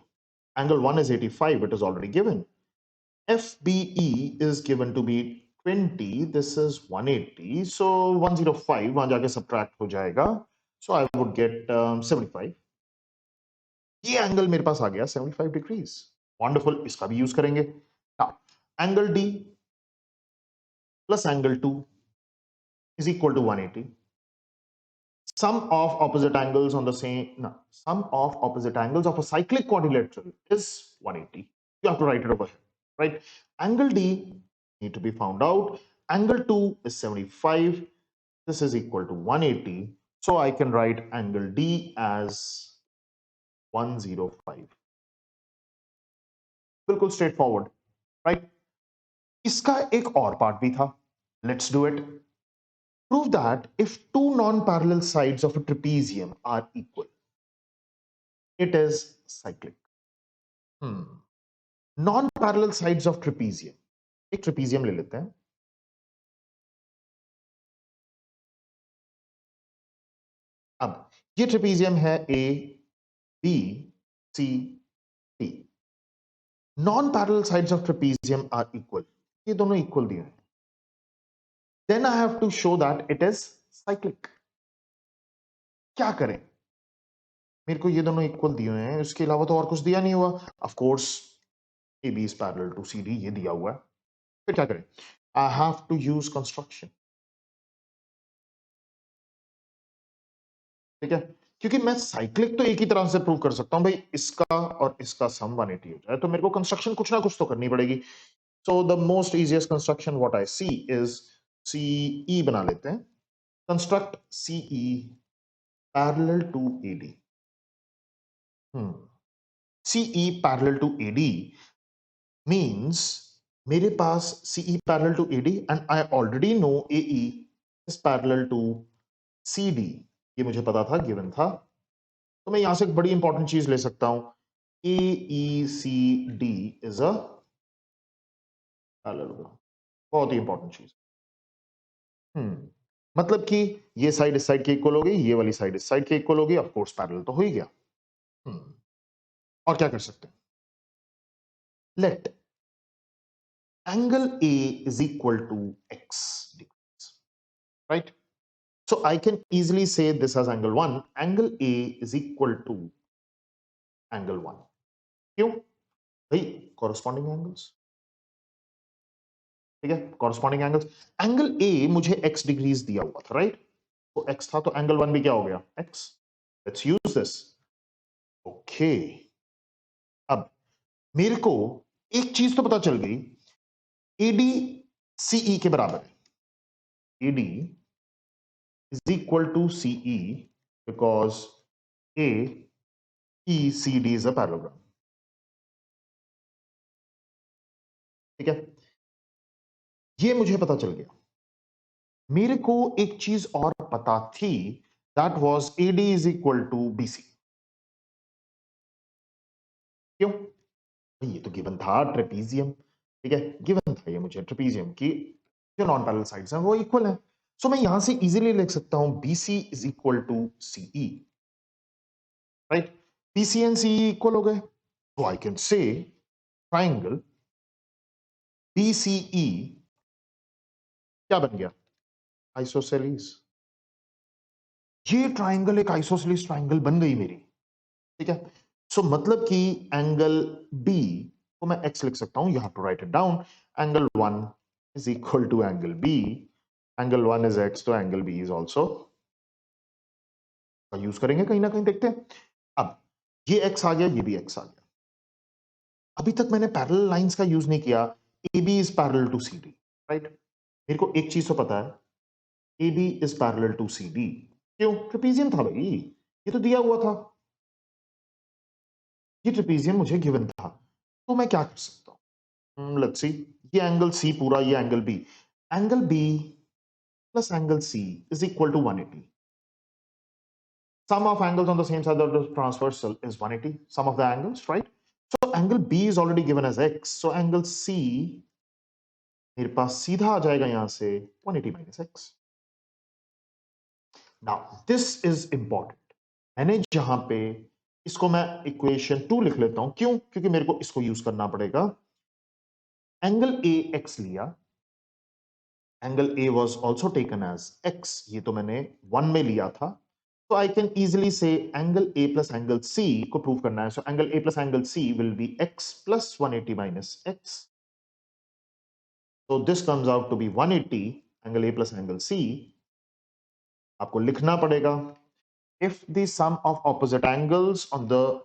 angle 1 is 85, it is already given. FBE is given to be 20, this is 180, so 105 वहां जाके subtract हो जाएगा, so I would get 75. ये एंगल मेरे पास आ गया 75 degrees. वंडरफुल, इसका भी यूज करेंगे। Angle D plus angle 2 is equal to 180. Sum of opposite angles on the same, no, sum of opposite angles of a cyclic quadrilateral is 180. You have to write it over here, right? Angle D need to be found out. Angle 2 is 75. This is equal to 180. So I can write angle D as 105. बिल्कुल straight forward, right? इसका एक और part भी था, let's do it. Prove that if two non-parallel sides of a trapezium are equal, it is cyclic. Non-parallel sides of trapezium, एक trapezium ले लेते हैं। अब ये trapezium है A, B, C, D. Non-parallel sides of trapezium are equal. ये दोनों equal दिए हैं। Then I have to show that it is cyclic. क्या करें? मेरे को ये दोनों इक्वल दिए हुए हैं, इसके अलावा तो और कुछ दिया नहीं हुआ। Of course A B is parallel to C D, ये दिया हुआ है। फिर क्या करें? I have to use construction, ठीक है? क्योंकि मैं साइक्लिक तो एक ही तरह से प्रूव कर सकता हूं भाई, इसका और इसका सम 180 हो जाए, तो मेरे को कंस्ट्रक्शन कुछ ना कुछ तो करनी पड़ेगी। So the most easiest construction what I see is CE बना लेते हैं। Construct CE parallel to AD. CE parallel to AD means मेरे पास CE parallel to AD and I already know AE is parallel to CD, ये मुझे पता था, given था। तो मैं यहां से एक बड़ी इंपॉर्टेंट चीज ले सकता हूं, AECD is a parallelogram, बहुत ही इंपॉर्टेंट चीज। मतलब कि ये साइड इस साइड के इक्वल हो गई, ये वाली साइड इस साइड के इक्वल हो गई, ऑफ कोर्स पैरेलल तो हो ही गया। और क्या कर सकते हैं? Let angle A is equal to x degrees, right? So I can easily say this as angle 1. Angle A is equal to angle 1. क्यों? भाई corresponding angles, ठीक है? Corresponding angles. Angle A मुझे x डिग्रीज दिया हुआ था, right? तो x था, तो angle 1 भी क्या हो गया? x. Let's use this. Okay. अब मेरे को एक चीज तो पता चल गई, AD CE के बराबर है। AD is equal to CE because AECD is a parallelogram. ठीक है? ये मुझे पता चल गया। मेरे को एक चीज और पता थी, that was AD is equal to BC। क्यों? ये तो गिवन था ट्रेपीजियम, ठीक है? गिवन था ये मुझे ट्रेपीजियम की जो नॉन पैरेलल साइड्स हैं वो इक्वल हैं। सो मैं यहां से इजीली लिख सकता हूं BC is equal to CE, right? BC and CE equal हो गए, तो I can say triangle BCE क्या बन गया? आइसोसेलेस। ये ट्राइंगल एक आइसोसेलेस ट्राइंगल बन गई मेरी, ठीक है? सो मतलब कि एंगल बी को मैं एक्स लिख सकता हूं, you have to write it down. Angle 1 is equal to angle B, angle 1 is x, तो angle B is also, use करेंगे कहीं ना कहीं, देखते हैं। अब ये एक्स आ गया, ये भी एक्स आ गया। अभी तक मैंने पैरेलल लाइंस का यूज नहीं किया। A B is parallel to C D, right? मेरे को एक चीज तो पता है, A B is parallel to C D. क्यों? ट्रेपीजियम था भाई, ये तो दिया हुआ था, ये ट्रेपीजियम मुझे गिवन था। तो मैं क्या कर सकता हूं? लेट्स सी, ये एंगल सी पूरा, ये angle B, angle B plus angle C is equal to 180। Sum of angles on the same side of the transversal is 180, sum of the angles, right? So angle B is already given as x, so angle C मेरे पास सीधा आ जाएगा यहां से 180 minus x. Now this is important. मैंने जहां पे इसको मैं इक्वेशन 2 लिख लेता हूं, क्यों? क्योंकि मेरे को इसको यूज करना पड़ेगा। एंगल ए एक्स लिया, angle A was also taken as X, ये तो मैंने 1 में लिया था, So I can easily say angle A plus angle C को prove करना है. So angle A plus angle C will be x plus 180 minus x. So this comes out to be 180 angle A plus angle C. आपको लिखना पड़ेगा if the sum of opposite angles on the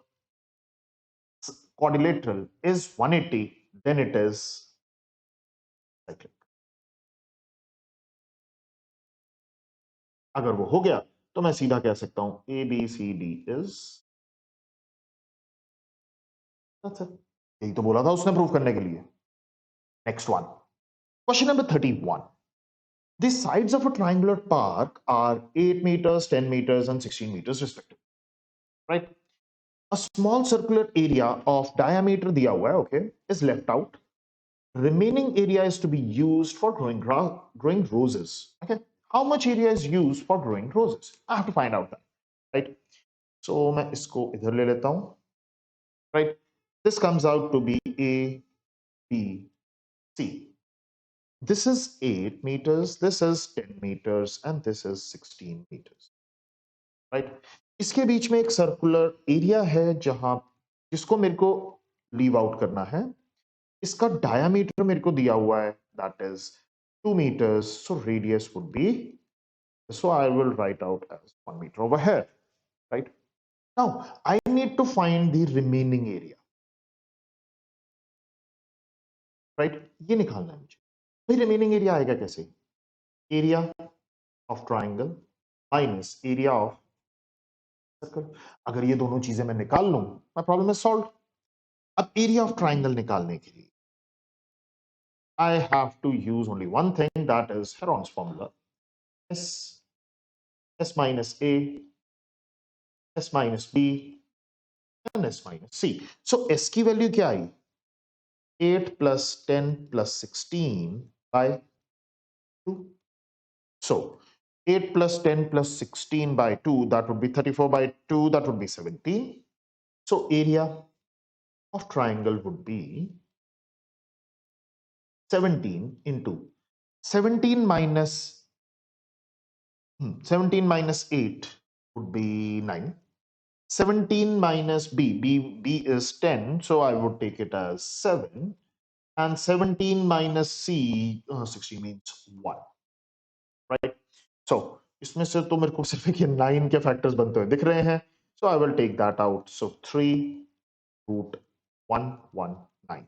quadrilateral is 180, then it is cyclic. अगर वो हो गया तो मैं सीधा कह सकता हूं ABCD is. That's it. यही तो बोला था उसने प्रूव करने के लिए. Next one. Question number 31. The sides of a triangular park are 8 meters, 10 meters, and 16 meters respectively. Right? A small circular area of diameter दिया हुआ है, okay, is left out. Remaining area is to be used for growing roses. Okay. How much area is used for growing roses? I have to find out that. Right? So मैं इसको इधर ले लेता हूं. Right? This comes out to be A, B, C. This is 8 meters, this is 10 meters, and this is 16 meters. Right? इसके बीच में एक circular area है जहां जिसको मेरे को लीव आउट करना है. इसका डायमीटर मेरे को दिया हुआ है, that is 2 meters, so radius would be, so I will write out as 1 meter over here. Right? Now I need to find the remaining area. Right? ये निकालना है मुझे. भाई रिमेनिंग एरिया आएगा कैसे? Area of triangle minus area of circle. अगर ये दोनों चीजें मैं निकाल लूं, माय प्रॉब्लम इज सॉल्व. अब एरिया ऑफ ट्राइंगल निकालने के लिए I have to use only one thing, that is Heron's formula. S minus A, S minus B, and S minus C. So S की वैल्यू क्या आई? 8 plus 10 plus 16 by 2. So 8 plus 10 plus 16 by 2, that would be 34 by 2, that would be 17. So area of triangle would be 17 into 17 minus 17 minus 8 would be 9. 17 minus B is 10, so I would take it as 7. And 17 minus C, 16 means 1. Right? So, इसमें से तो मेरे को सिर्फ ये 9 के factors बनते हुए दिख रहे हैं. So I will take that out. So 3 root 119.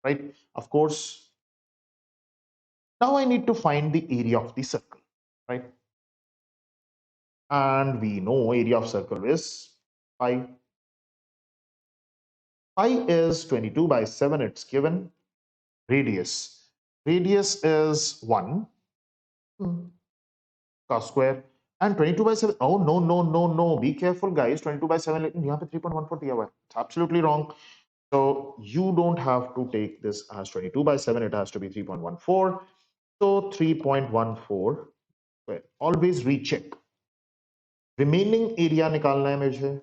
Right? Of course, now I need to find the area of the circle. Right? And we know area of circle is pi. Pi is 22 by 7, it's given. Radius is 1 cos square, and 22 by 7. Oh no, be careful guys. 22 by 7, लेकिन यहाँ पे 3.14 दिया हुआ है. It's absolutely wrong. So you don't have to take this as 22 by 7, it has to be 3.14. So 3.14 square. Always recheck. Remaining area निकालना है मुझे.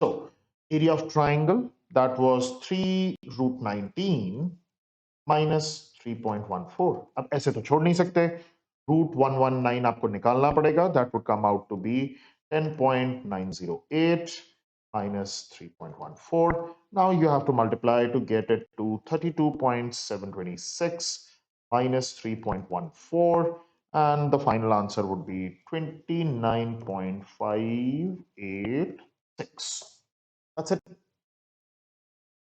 So area of triangle, that was 3 root 19 minus 3.14. अब ऐसे तो छोड़ नहीं सकते. Root 119 आपको निकालना पड़ेगा. That would come out to be 10.908 minus 3.14. Now you have to multiply to get it to 32.726 minus 3.14, and the final answer would be 29.586. That's it.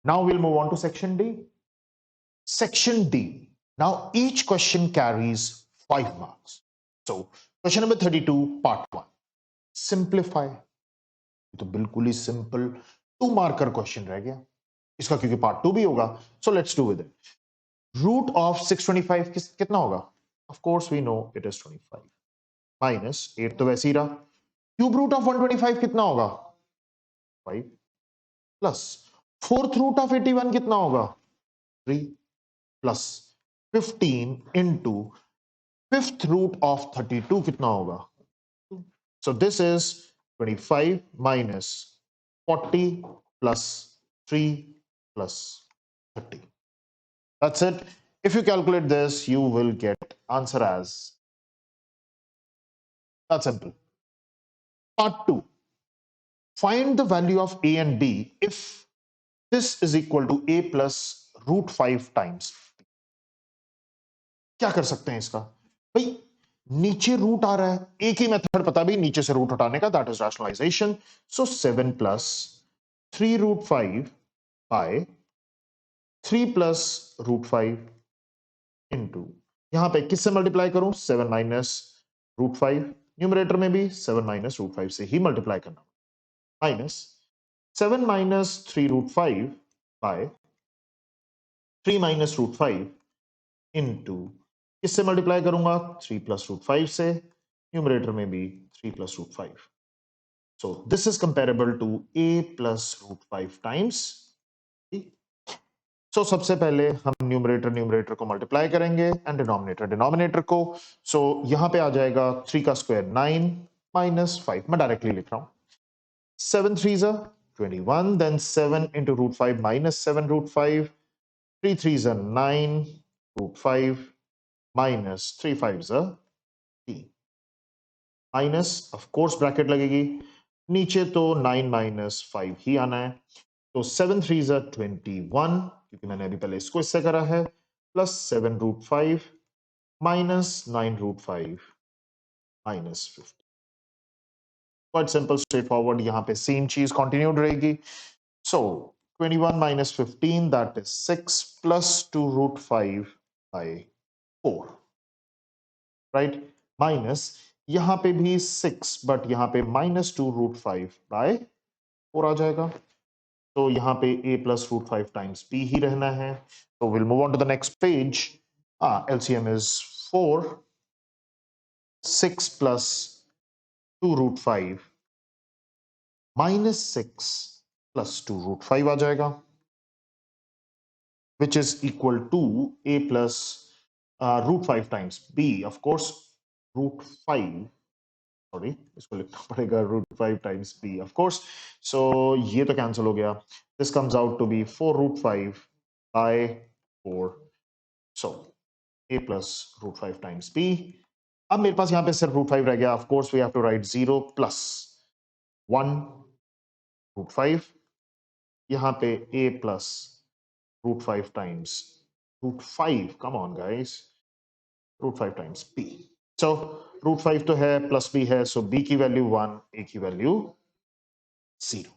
Now we'll move on to section D. Section D. Now each question carries 5 marks. So question number 32, part 1. Simplify. तो बिल्कुल ही simple 2 marker question रह गया इसका, क्योंकि part 2 भी होगा. So let's do with it. Root of 625 कितना होगा? Of course we know it is 25. Minus 8 तो वैसे ही रहा. Cube root of 125 कितना होगा? 5. Plus 4th root of 81 कितना होगा? 3. Plus 15 into 5th root of 32 कितना होगा? So this is 25 minus 40 plus 3 plus 30. That's it. If you calculate this, you will get answer as that simple. Part 2. Find the value of a and b if this is equal to a plus root 5 times. क्या कर सकते हैं इसका भाई? नीचे root आ रहा है, एक ही मेथड पता भी नीचे से रूट हटाने का, that is rationalisation. So 7 plus 3 root 5 by 3 plus root 5 into, यहां पे किससे मल्टीप्लाई करूं? 7 माइनस रूट 5. न्यूमरेटर में भी 7 माइनस रूट 5 से ही मल्टीप्लाई करना. Minus 7 minus 3 root 5 by 3 minus root 5 into, किससे मल्टीप्लाई करूंगा? 3 प्लस रूट 5 से. न्यूमरेटर में भी 3 plus root 5. So this is comparable to a plus root 5 times. So सबसे पहले हम न्यूमरेटर न्यूमरेटर को मल्टीप्लाई करेंगे एंड डिनोमिनेटर डिनोमिनेटर को. सो यहां पे आ जाएगा 3 का स्क्वायर 9 माइनस 5. मैं डायरेक्टली लिख रहा हूं. 7 3s are 21, then 7 into root 5 minus 7 root 5. 3 3s are 9 root 5 minus 3 5s are 3. Minus of course bracket लगेगी, नीचे तो 9 माइनस 5 ही आना है. तो 7 3s are 21, क्योंकि मैंने अभी पहले इसको इससे करा है, plus 7 root 5 minus 9 root 5 minus 50. Quite simple straightforward. यहां पे सेम चीज कंटिन्यूड रहेगी. सो 21 minus 15, that is 6 plus 2 root 5 by 4, right? Minus, यहां पे भी 6, बट यहां पे minus 2 root 5 by 4 आ जाएगा. तो यहां पे a plus root 5 times b ही रहना है. So we'll move on to the next page. LCM is 4. 6 plus 2 root 5 minus 6 plus 2 root 5 आ जाएगा, which is equal to a plus root 5 times b. Of course, root 5, sorry, इसको लिखना पड़ेगा root 5 times b, of course. So ये तो cancel हो गया. This comes out to be 4 root 5 by 4. So a plus root 5 times b. अब मेरे पास यहाँ पे सिर्फ root 5 रह गया. Of course, we have to write 0 plus 1 root 5. यहाँ पे a plus root 5 times root 5. Come on, guys. Root 5 times b. So root 5 तो है, प्लस b है, so b की वैल्यू 1, a की वैल्यू 0.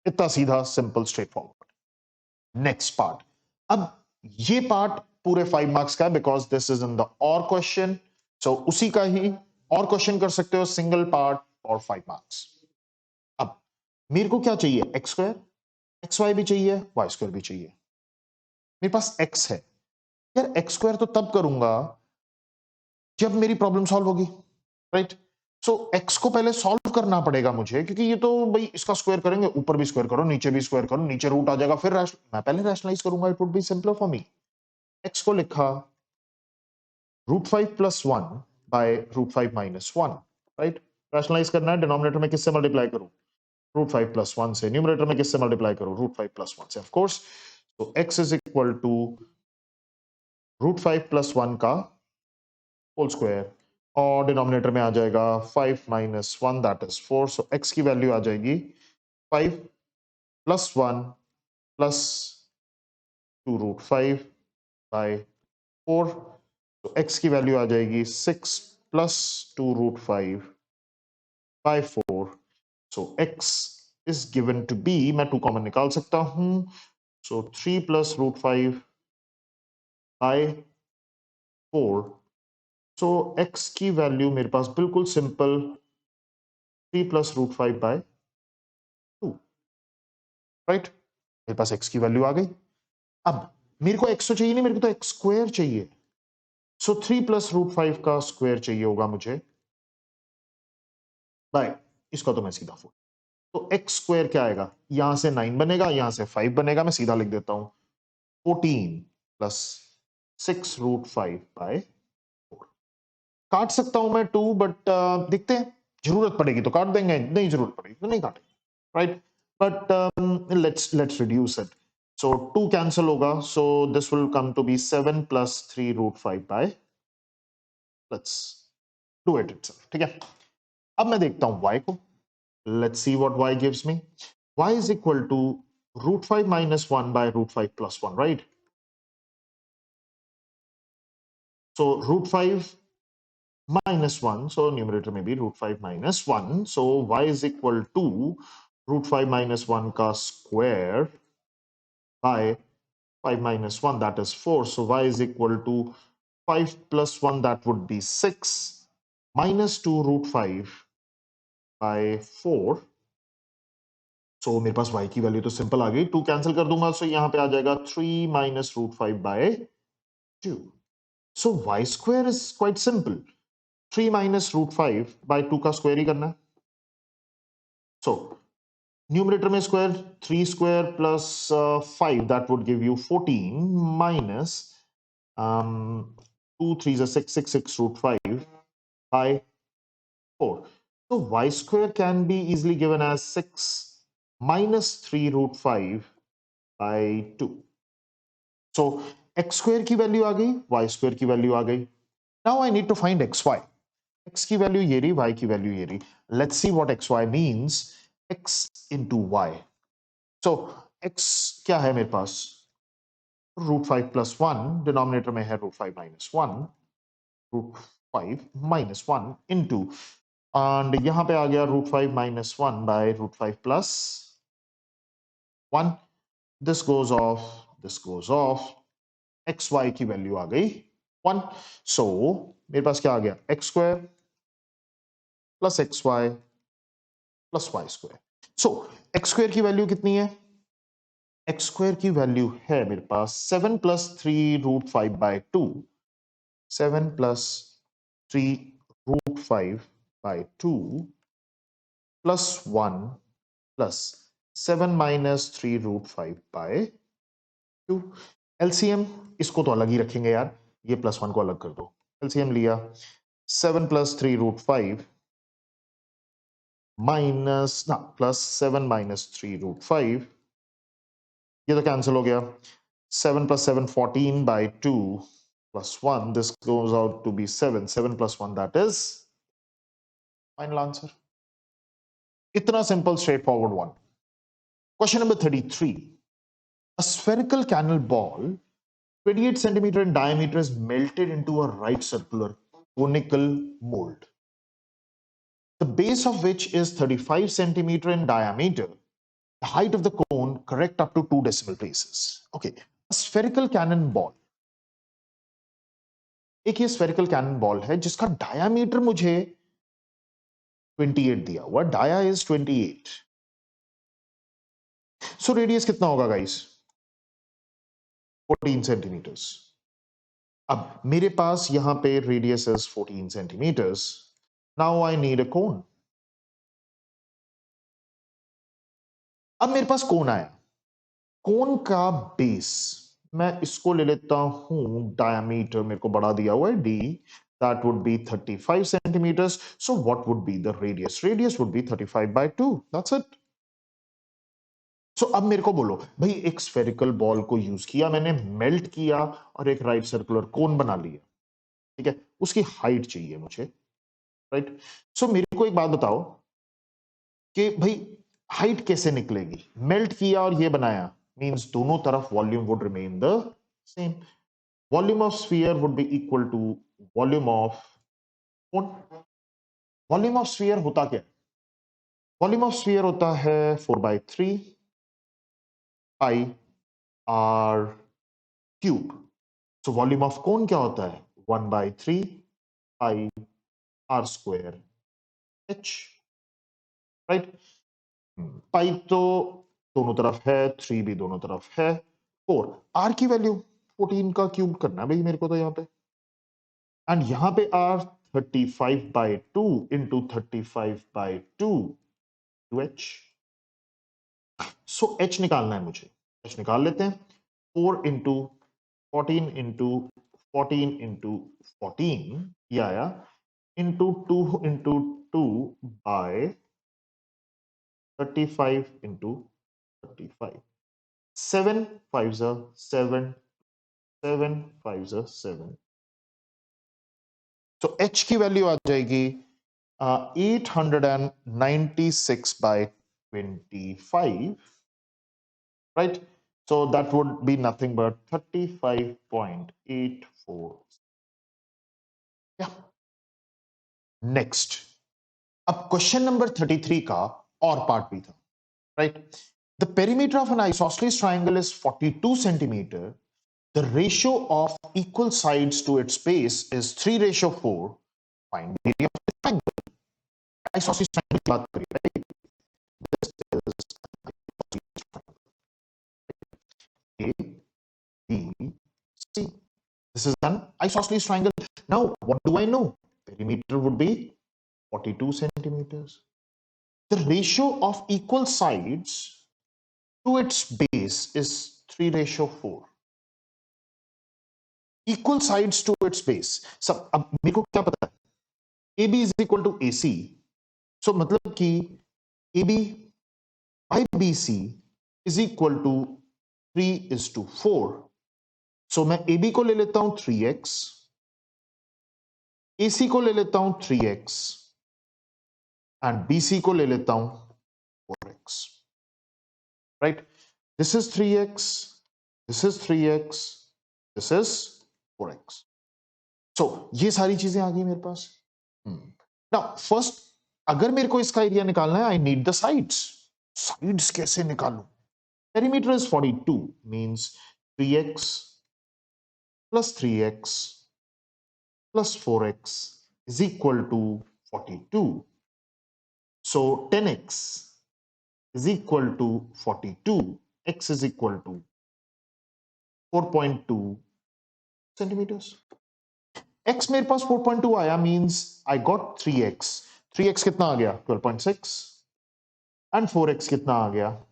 इतना सीधा, simple, straight forward. Next part. अब ये पार्ट पूरे 5 मार्क्स का है, because this is in the और क्वेश्चन. सो उसी का ही और क्वेश्चन कर सकते हो, सिंगल पार्ट और 5 मार्क्स. अब मेरे को क्या चाहिए? X square. एक्स वाई भी चाहिए, वाई स्क्वायर भी चाहिए. मेरे पास एक्स है यार. एक्स स्क्वायर तो तब करूंगा जब मेरी प्रॉब्लम सॉल्व होगी, राइट? सो एक्स को पहले सॉल्व करना पड़ेगा मुझे, क्योंकि ये तो भाई इसका स्क्वायर करेंगे, ऊपर भी स्क्वायर करो, नीचे भी स्क्वायर करो, नीचे रूट आ जाएगा, फिर मैं पहले रैशनलाइज करूंगा. It would be simpler for me. X को लिखा root 5 plus 1 by root 5 minus 1, right? Rationalise करना है. डिनोमिनेटर में किससे मल्टीप्लाई करूं? रूट 5 प्लस 1 से. न्यूमरेटर में किससे मल्टीप्लाई करूं? रूट 5 प्लस 1 से, ऑफ कोर्स. तो X is equal to root 5 plus 1 का होल स्क्वायर, और डिनोमिनेटर में आ जाएगा 5 minus 1, that is 4. So X की वैल्यू आ जाएगी 5 प्लस 1 प्लस 2 रूट 5 बाय 4. तो एक्स की वैल्यू आ जाएगी 6 plus 2 root 5 by 4. So X is given to be, मैं 2 कॉमन निकाल सकता हूं. So 3 plus root 5 by 4. So X की वैल्यू मेरे पास बिल्कुल simple 3 plus root 5 by 2, right? मेरे पास एक्स की वैल्यू आ गई. अब मेरे को एक्स तो चाहिए नहीं, मेरे को तो एक्स स्क्वायर चाहिए. सो 3 प्लस रूट 5 का स्क्वायर चाहिए होगा मुझे बाय, इसका तो मैं सीधा 4. तो एक्स स्क्वायर क्या आएगा? यहां से 9 बनेगा, यहां से 5 बनेगा. मैं सीधा लिख देता हूं 14 प्लस 6 रूट 5 बाय 4. काट सकता हूं मैं 2, बट देखते हैं, जरूरत पड़ेगी तो काट देंगे, नहीं जरूरत पड़ेगी तो नहीं काटेंगे, right? But let's reduce it. So 2 cancel होगा, so this will come to be 7 plus 3 root 5 by, let's do it itself, ठीक है। अब मैं देखता हूं y को, let's see what y gives me. y is equal to √5 minus 1 by √5 plus 1, right? So √5 minus 1, so numerator may be √5 minus 1, so y is equal to √5 minus 1 का square by 5 minus 1, that is 4. So y is equal to 5 plus 1, that would be 6, minus 2 √5 by 4. So मेरे पास y की value तो simple आ गई, 2 cancel कर दूंगा, so यहाँ पे आ जाएगा 3 minus √5 by 2. So y square is quite simple. 3 minus √5 by 2 का स्क्वायर ही करना है. So न्यूमरेटर में square 3 square plus 5, that would give you 14 minus 2 3 is 6 6 6 √5 by 4. So y square can be easily given as 6 minus 3 √5 by 2. So x square की value आ गई, y square की value आ गई. Now I need to find xy. X की value ये रही, y की value ये रही. Let's see what xy means. X into y. So x क्या है मेरे पास? √5 plus 1, डिनोमिनेटर में है √5 minus 1, √5 minus 1 into, and यहां पे आ गया √5 minus 1 by √5 plus 1. This goes off, this goes off. xy की वैल्यू आ गई 1. So मेरे पास क्या आ गया? x square plus xy plus y square. So x square की वैल्यू कितनी है? x square की वैल्यू है मेरे पास 7 plus 3 √5 by 2. 7 plus 3 √5 by 2 plus 1 plus 7 minus 3 √5 by 2. LCM इसको तो अलग ही रखेंगे यार, ये प्लस 1 को अलग कर दो. LCM लिया 7 plus 3 √5 minus ना प्लस 7 minus 3 √5, ये तो कैंसिल हो गया. 7 plus 7 14 by 2 plus 1, this goes out to be 7. 7 plus 1, that is final answer. इतना simple, straightforward one. Question number 33. A spherical canal ball 28 centimeter in diameter is melted into a right circular conical mold, the base of which is 35 centimeter in diameter. The height of the cone correct up to 2 decimal places. Okay, a spherical cannonball. एक ये spherical cannonball है जिसका diameter मुझे 28 दिया हुआ. Dia is 28. So radius कितना होगा guys? 14 centimeters. अब मेरे पास यहां पे radius is 14 centimeters. Now I need a cone. अब मेरे पास cone आया. Cone का base मैं इसको ले लेता हूं, diameter मेरे को बड़ा दिया हुआ है d, that would be 35 centimeters. So what would be the radius? Radius would be 35 by 2. That's it. So अब मेरे को बोलो भाई, एक spherical ball को यूज किया मैंने, मेल्ट किया और एक राइट सर्कुलर कोन बना लिया, ठीक है, उसकी हाइट चाहिए मुझे, राइट. सो मेरे को एक बात बताओ कि भाई हाइट कैसे निकलेगी? मेल्ट किया और ये बनाया, मींस दोनों तरफ volume would remain the same. Volume of sphere would be equal to volume of cone. Volume of sphere होता क्या? वॉल्यूम ऑफ स्फीयर होता है 4/3 pi r cube. So volume of cone क्या होता है? 1/3 pi r square h, right. Pi तो दोनों तरफ है, 3 भी दोनों तरफ है, 4. आर की वैल्यू 14 का क्यूब करना है भाई मेरे को तो यहाँ पे, एंड यहाँ पे R 35/2 into 35/2 to H. So H निकालना है मुझे, एच निकाल लेते हैं. 4 इंटू 14 इंटू 14 इंटू 14, ये आया into 2 into 2 bye 35 into 35. 7 5s are 7, 7 5s are 7. So h की वैल्यू आ जाएगी 896 by 25, right? So that would be nothing but 35.84. Yeah. Next. अब क्वेश्चन नंबर 33 का और पार्ट भी था, right? The perimeter of an isosceles triangle is 42 centimeter. The ratio of equal sides to its base is 3:4. Find the area of the triangle. Isosceles triangle की बात करिए, right? This is A, B, C. This is an isosceles triangle. Now, what do I know? Perimeter would be 42 centimeters. The ratio of equal sides to its base is 3:4. Equal sides to its base. सब अब मेरे को क्या पता है? AB is equal to AC. So मतलब कि AB by BC is equal to 3:4. So मैं AB को ले लेता हूं 3x, AC को ले लेता हूं 3x and BC को ले लेता हूं 4x. Right? This is 3x, this is 3x, this is 4x. So ये सारी चीजें आ गई मेरे पास. Now first अगर मेरे को इसका एरिया निकालना है, I need the sides. Sides कैसे निकालूं? Perimeter is 42, means 3x plus 3x plus 4x is equal to 42. So 10x is equal to 42. X is equal to 4.2 centimeters. X मेरे पास 4.2 आया, means I got 3x. 3x कितना आ गया? 12.6. And 4x कितना आ गया?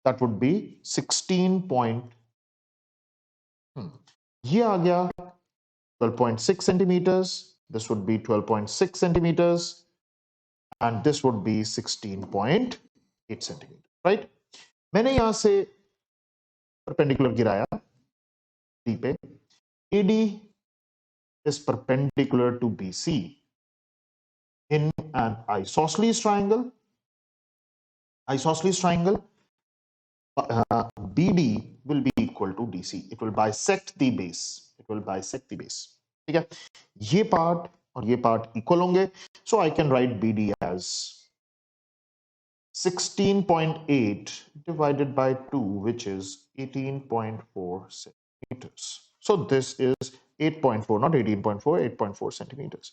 That would be 16 point. ये आ गया 12.6 centimeters. This would be 12.6 centimeters. And this would be 16.8 centimeters. Right? मैंने यहां से perpendicular गिराया D पे. AD is perpendicular to BC in an isosceles triangle. Isosceles triangle. BD will be equal to DC. It will bisect the base. It will bisect the base. ठीक है? ये part और ये पार्ट इक्वल होंगे. So I can write BD as 16.8 divided by 2, which is 18.4 centimeters. So this is 8.4, not 18.4, 8.4 centimeters.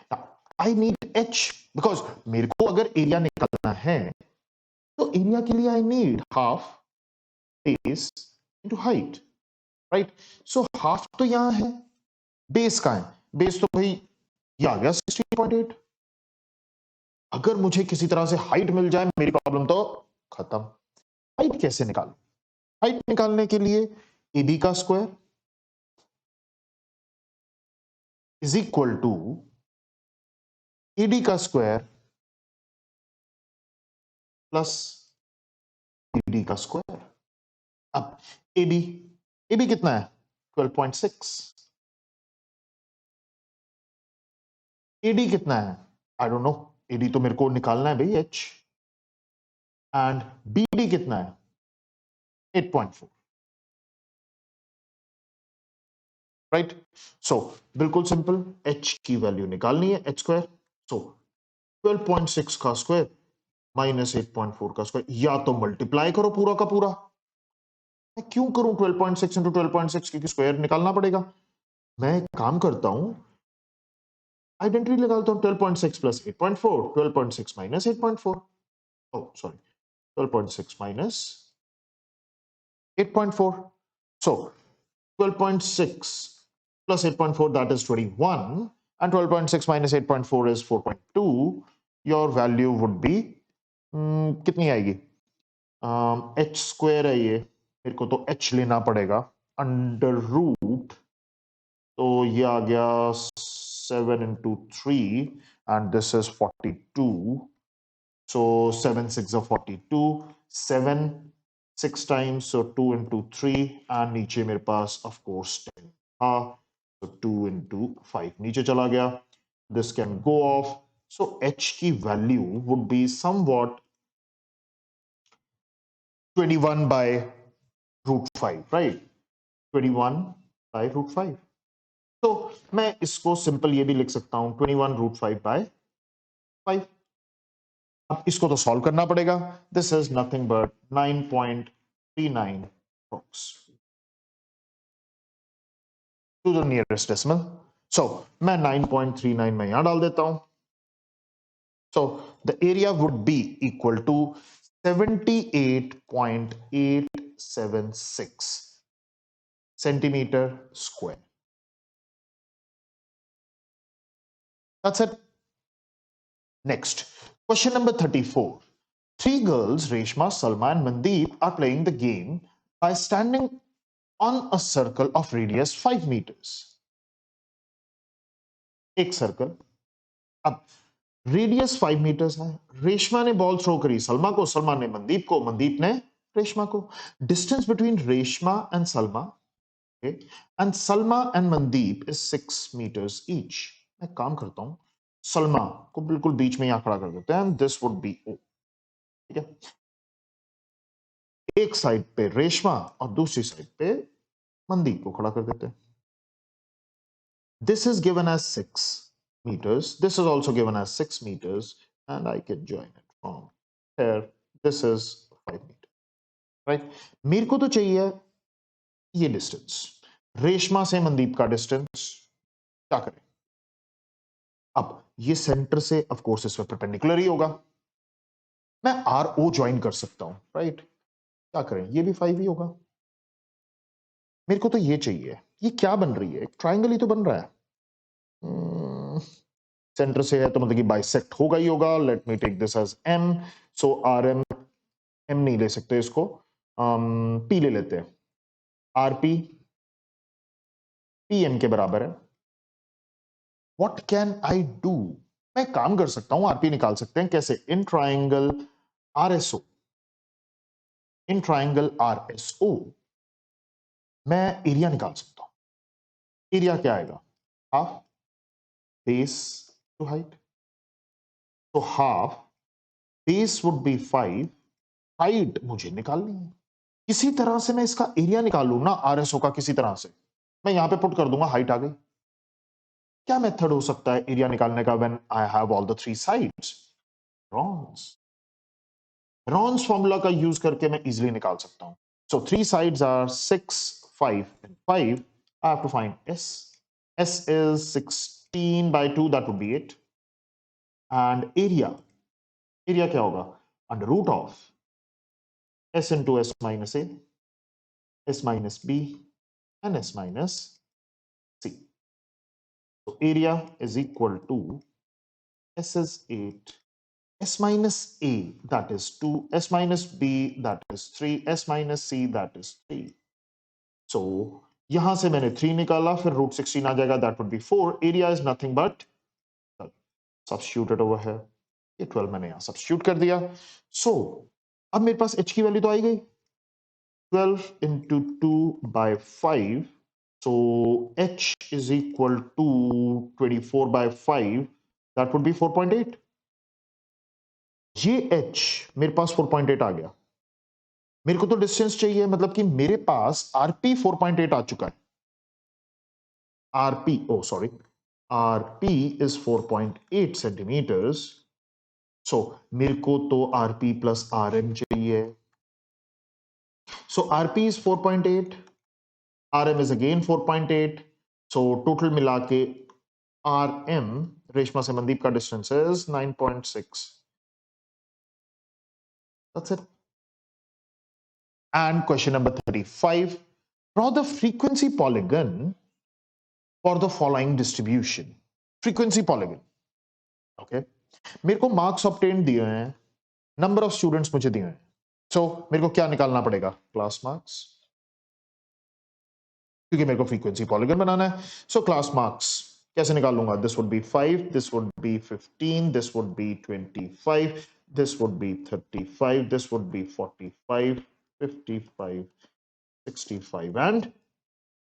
Now I need H because मेरे को अगर area निकालना है तो एरिया के लिए I need half base into height, right? So half तो यहां है, बेस का है. बेस तो भाई ये आ गया 16.8. अगर मुझे किसी तरह से हाइट मिल जाए, मेरी प्रॉब्लम तो खत्म. हाइट कैसे निकालूं? हाइट निकालने के लिए AB का square is equal to AD का स्क्वायर प्लस BD का स्क्वायर. अब AB कितना है? 12.6. AD कितना है? आई डोंट नो. AD तो मेरे को निकालना है भाई, H. एंड BD कितना है? 8.4. राइट? सो बिल्कुल सिंपल. H की वैल्यू निकालनी है, H स्क्वायर. सो 12.6 का स्क्वायर माइनस 8.4 का स्क्वायर, या तो मल्टीप्लाई करो पूरा का पूरा. मैं क्यों करूं 12.6 इंटू 12.6, क्योंकि स्क्वायर निकालना पड़ेगा. मैं एक काम करता हूं, आइडेंटिटी निकालता हूं. 12.6 plus 8.4, 12.6 minus 8.4. O sorry, 12.6 minus 8.4. So 12.6 plus 8.4, that is 21, and 12.6 minus 8.4 is 4.2. Your value would be कितनी आएगी? H स्क्वायर है ये, मेरे को तो H लेना पड़ेगा. अंडर रूट, तो ये आ गया 7 into 3 and this is 42. So 7 6 are 42. 7 6 times, so 2 into 3 and नीचे मेरे पास of course 10. So 2 into 5 नीचे चला गया. This can go off. So h की value would be somewhat 21 by root 5, right? 21 by root 5. तो मैं इसको सिंपल ये भी लिख सकता हूं 21 root 5 by 5. अब इसको तो सॉल्व करना पड़ेगा. This is nothing but 9.39 approx to the nearest decimal. So मैं 9.39 में यहां डाल देता हूं. So the area would be equal to 78.876 centimeter square. That's it. Next, question number 34. Three girls, Reshma, Salma, and Mandeep, are playing the game by standing on a circle of radius 5 meters. एक circle. अब radius 5 metres है. रेशमा ने ball throw करी सलमा को, सलमा ने मंदीप को, मंदीप ने रेशमा को. Distance between Reshma and Salma and Salma and Mandeep is 6 meters each. मैं काम करता हूं, सलमा को बिल्कुल बीच में यहां खड़ा कर देते हैं. This would be O. ठीक है, एक साइड पे रेशमा और दूसरी साइड पे मंदीप को खड़ा कर देते हैं. This is given as 6 meters. This is also given as 6 meters. And I can join it from here. This is 5 meters. Right? मेरे को तो चाहिए ये डिस्टेंस. रेशमा से मनदीप का डिस्टेंस क्या करें? अब ये सेंटर से ऑफ कोर्स इसमें परपेंडिकुलर ही होगा. मैं आर ओ ज्वाइन कर सकता हूं. राइट? क्या करें? ये भी 5 ही होगा. मेरे को तो ये चाहिए. ये क्या बन रही है? ट्राइंगल ही तो बन रहा है. सेंटर से है तो मतलब कि बाइसेक्ट होगा ही होगा. Let me take this as M. So R M, M नहीं ले सकते इसको, पी ले लेते हैं. आर पी, पी एम के बराबर है. What can I do? मैं काम कर सकता हूं, आरपी निकाल सकते हैं. कैसे? In triangle R S O, in triangle R S O मैं एरिया निकाल सकता हूं. एरिया क्या आएगा? Half base to height. तो half base would be 5, height मुझे निकालनी है. किसी तरह से मैं इसका एरिया निकालू ना आरएसओ का, किसी तरह से मैं यहां पे पुट कर दूंगा. हाइट आ गई. क्या मेथड हो सकता है एरिया निकालने का when I have all the 3 sides? Ron's. Ron's formula का यूज करके मैं इजीली निकाल सकता हूं. So 3 sides are 6, 5 and 5. I have to find s. S is 16 by 2, that would be it. And area, area क्या होगा? Under root of s into s minus a, s minus b and s minus c. So area is equal to s is 8, s minus a that is 2, s minus b that is 3, s minus c that is 3. So यहां से मैंने 3 निकाला, फिर root 16 आ जाएगा, that would be 4. Area is nothing but substitute it over here. ये 12 मैंने यहां substitute कर दिया. So अब मेरे पास h की वैल्यू तो आई गई. 12 into 2 by 5. So h is equal to 24 by 5. That would be 4.8. ये h मेरे पास 4.8 आ गया. मेरे को तो डिस्टेंस चाहिए, मतलब कि मेरे पास आरपी 4.8 आ चुका है. RP, oh sorry, RP is 4.8 centimetres. So मेरे को तो आरपी प्लस आरएम चाहिए. So RP is 4.8, RM is again 4.8. So total मिला के RM, रेशमा से मनदीप का distance is 9.6. That's it. And question number 35. Draw the frequency polygon for the following distribution. Frequency polygon. Okay. मेरे को मार्क्स ऑब्टेन दिए हैं, number of students मुझे दिए हैं. सो मेरे को क्या निकालना पड़ेगा? क्लास मार्क्स, क्योंकि मेरे को फ्रीक्वेंसी पॉलीगन बनाना है. सो क्लास मार्क्स कैसे निकालूंगा? This would be 5, this would B 15, this would B 25, this would B 35, this would B 45, 55, 65 and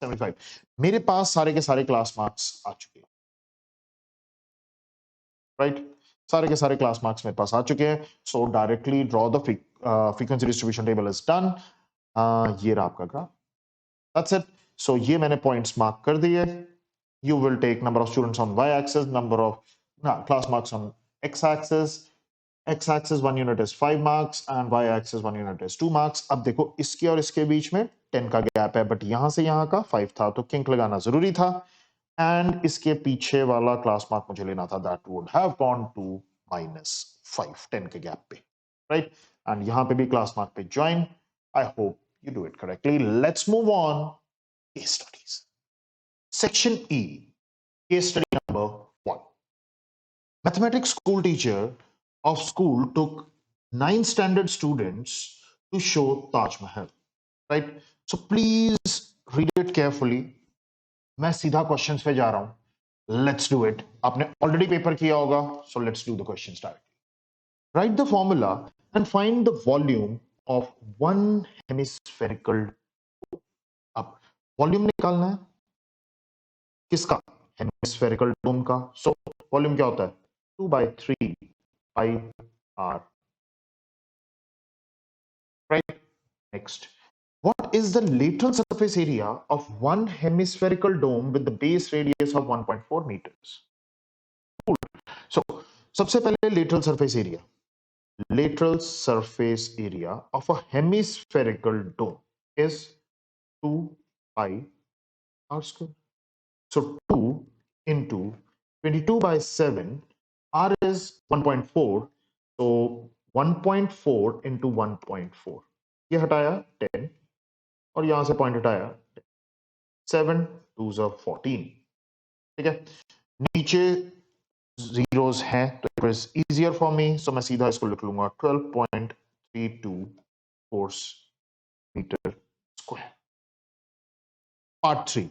75। मेरे पास सारे के सारे क्लास मार्क्स आ चुके हैं, राइट? सारे के सारे क्लास मार्क्स मेरे पास आ चुके हैं, सो directly draw the frequency distribution table is done. ये रहा आपका ग्राफ, दैट्स इट। सो ये मैंने पॉइंट्स मार्क कर दिए। You will take number of students on y-axis, number of class marks on x-axis. X-axis 1 unit is 5 marks and y-axis 1 unit is 2 marks. अब देखो इसके और इसके बीच में 10 का गैप है, बट यहां से यहां का 5 था, तो किंक लगाना जरूरी था। एंड इसके पीछे वाला क्लास मार्क मुझे लेना था, that would have gone to -5, 10 के गैप पे, राइट? एंड यहां पे भी क्लास मार्क पे join. I hope you do it correctly. Let's move on case studies. Section E, case study number 1. Mathematics school teacher of school took 9 standard students to show Taj Mahal. Right? So please read it carefully. मैं सीधा questions पे जा रहा हूं. Let's do it. आपने already paper किया होगा, so let's do the questions directly. Write the formula and find the volume of one hemispherical. अब volume निकालना है किसका? हेमिस्फेरिकल डोम का। सो वॉल्यूम क्या होता है? 2/3 pi r, right? Next, what is the lateral surface area of one hemispherical dome with the base radius of 1.4 meters? So सबसे पहले lateral surface area, lateral surface area of a hemispherical dome is 2 pi r square. So 2 into 22/7, R is 1.4. So 1.4 into 1.4. ये हटाया 10 और यहां से point हटाया 7 2s are 14. ठीक है, नीचे जीरोस हैं तो it is easier for me, so मैं सीधा इसको लिख लूंगा 12.32 force metre square. Part 3.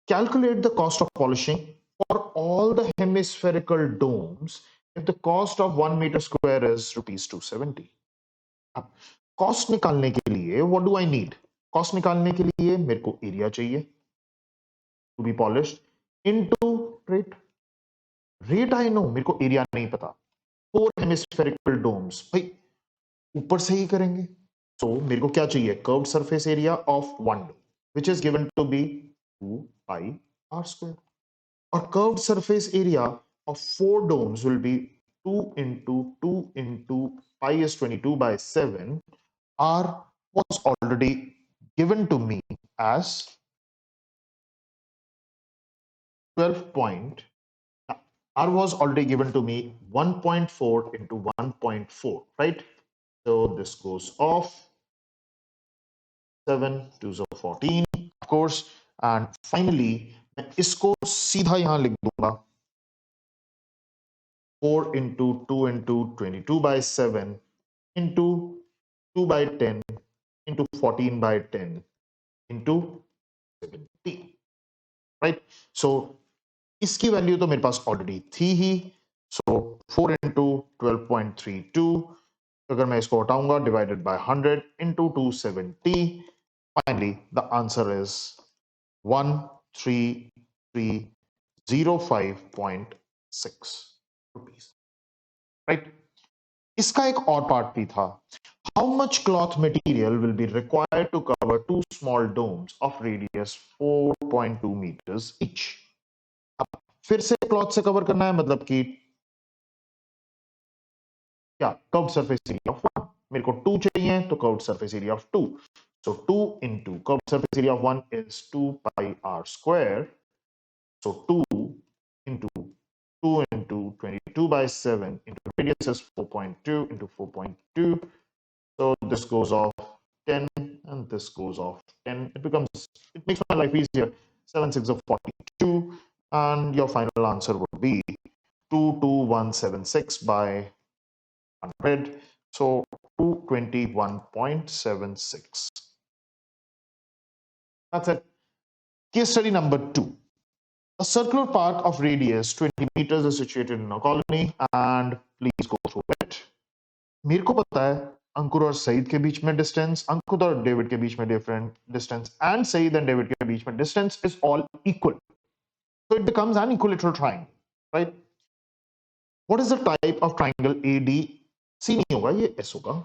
Calculate the cost of polishing for all the hemispherical domes if the cost of 1 meter square is rupees 270. अब कॉस्ट निकालने के लिए what do I need? Cost निकालने के लिए मेरे को एरिया चाहिए to be polished into rate. Rate I know, मेरे को एरिया नहीं पता। 4 hemispherical domes, भाई ऊपर से ही करेंगे। So मेरे को क्या चाहिए? Curved surface area of one dome, which is given to be 2 pi r square. Or curved surface area of 4 domes will be 2 into 2 into pi is 22/7. R was already given to me as 12 point. R was already given to me 1.4 into 1.4, right? So this goes off 7 2s are 14, of course. And finally मैं इसको सीधा यहां लिख दूंगा 4 into 2 into 22/7 into 2/10 into 14/10 into 70, right? So इसकी value तो मेरे पास already थी ही, सो 4 into 12.32, अगर मैं इसको हटाऊंगा divided by 100 into 270, finally the answer is 13305.6 rupees, right? इसका एक और पार्ट भी था। How much cloth material will be required to cover 2 small domes of radius 4.2 meters each? अब फिर से क्लॉथ से कवर करना है, मतलब कि क्या? कर्व्ड सरफेस एरिया ऑफ 1, मेरे को 2 चाहिए तो curved surface area of 2, so 2 into curved surface area of 1 is 2 pi r square, so 2 into 2 into 22/7 into radius is 4.2 into 4.2, so this goes off 10 and this goes off 10. It makes my life easier. 7 6 are 42 and your final answer would be 22176 by 100, so 221.76. That's it. Case study number 2. A circular park of radius 20 meters is situated in a colony and please go through it. मेरे को पता है अंकुर और सईद के बीच में distance, अंकुर और David के बीच में different distance, and Saeed and David के बीच में distance is all equal, so it becomes an equilateral triangle, right? What is the type of triangle ADC? नहीं होगा, ये S होगा,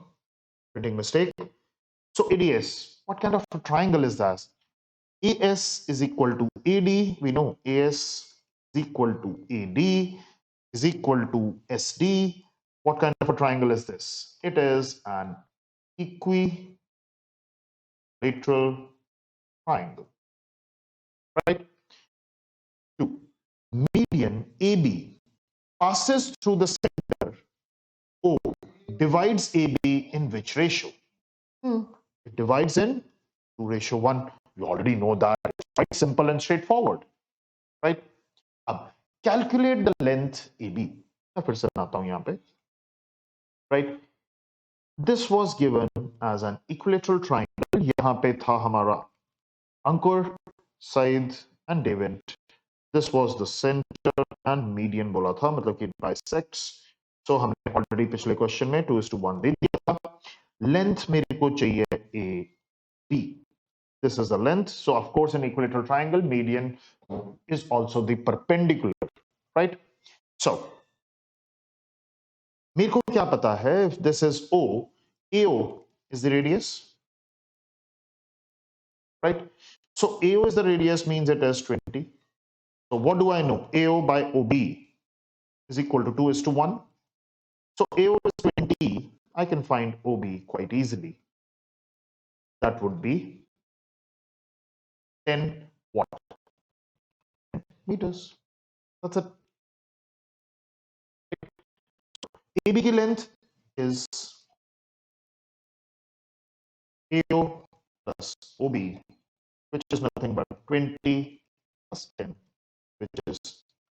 printing mistake. So ADS, what kind of a triangle is that? AS is equal to AD, we know AS is equal to AD is equal to SD. What kind of a triangle is this? It is an equilateral triangle, right? 2. Median AB passes through the center O, divides AB in which ratio? It divides in 2:1. You already know that. It's quite simple and straightforward, right? अब calculate the length AB. मैं फिर से बनाता हूं यहाँ पे, right? This was given as an equilateral triangle. यहाँ पे था हमारा Ankur, Said and David. This was the center and median बोला था, मतलब कि bisects. So हमने already पिछले क्वेश्चन में 2:1 दे दिया. Length मेरे को चाहिए AB. This is the length. So of course in equilateral triangle, median is also the perpendicular, right? So मेरे को क्या पता है, if this is O, AO is the radius, right? So AO is the radius, means it is 20. So what do I know? AO by OB is equal to 2:1. So AO is 20. I can find OB quite easily. That would be 10 what? Meters. That's it. AB की length is AO plus OB, which is nothing but 20 plus 10, which is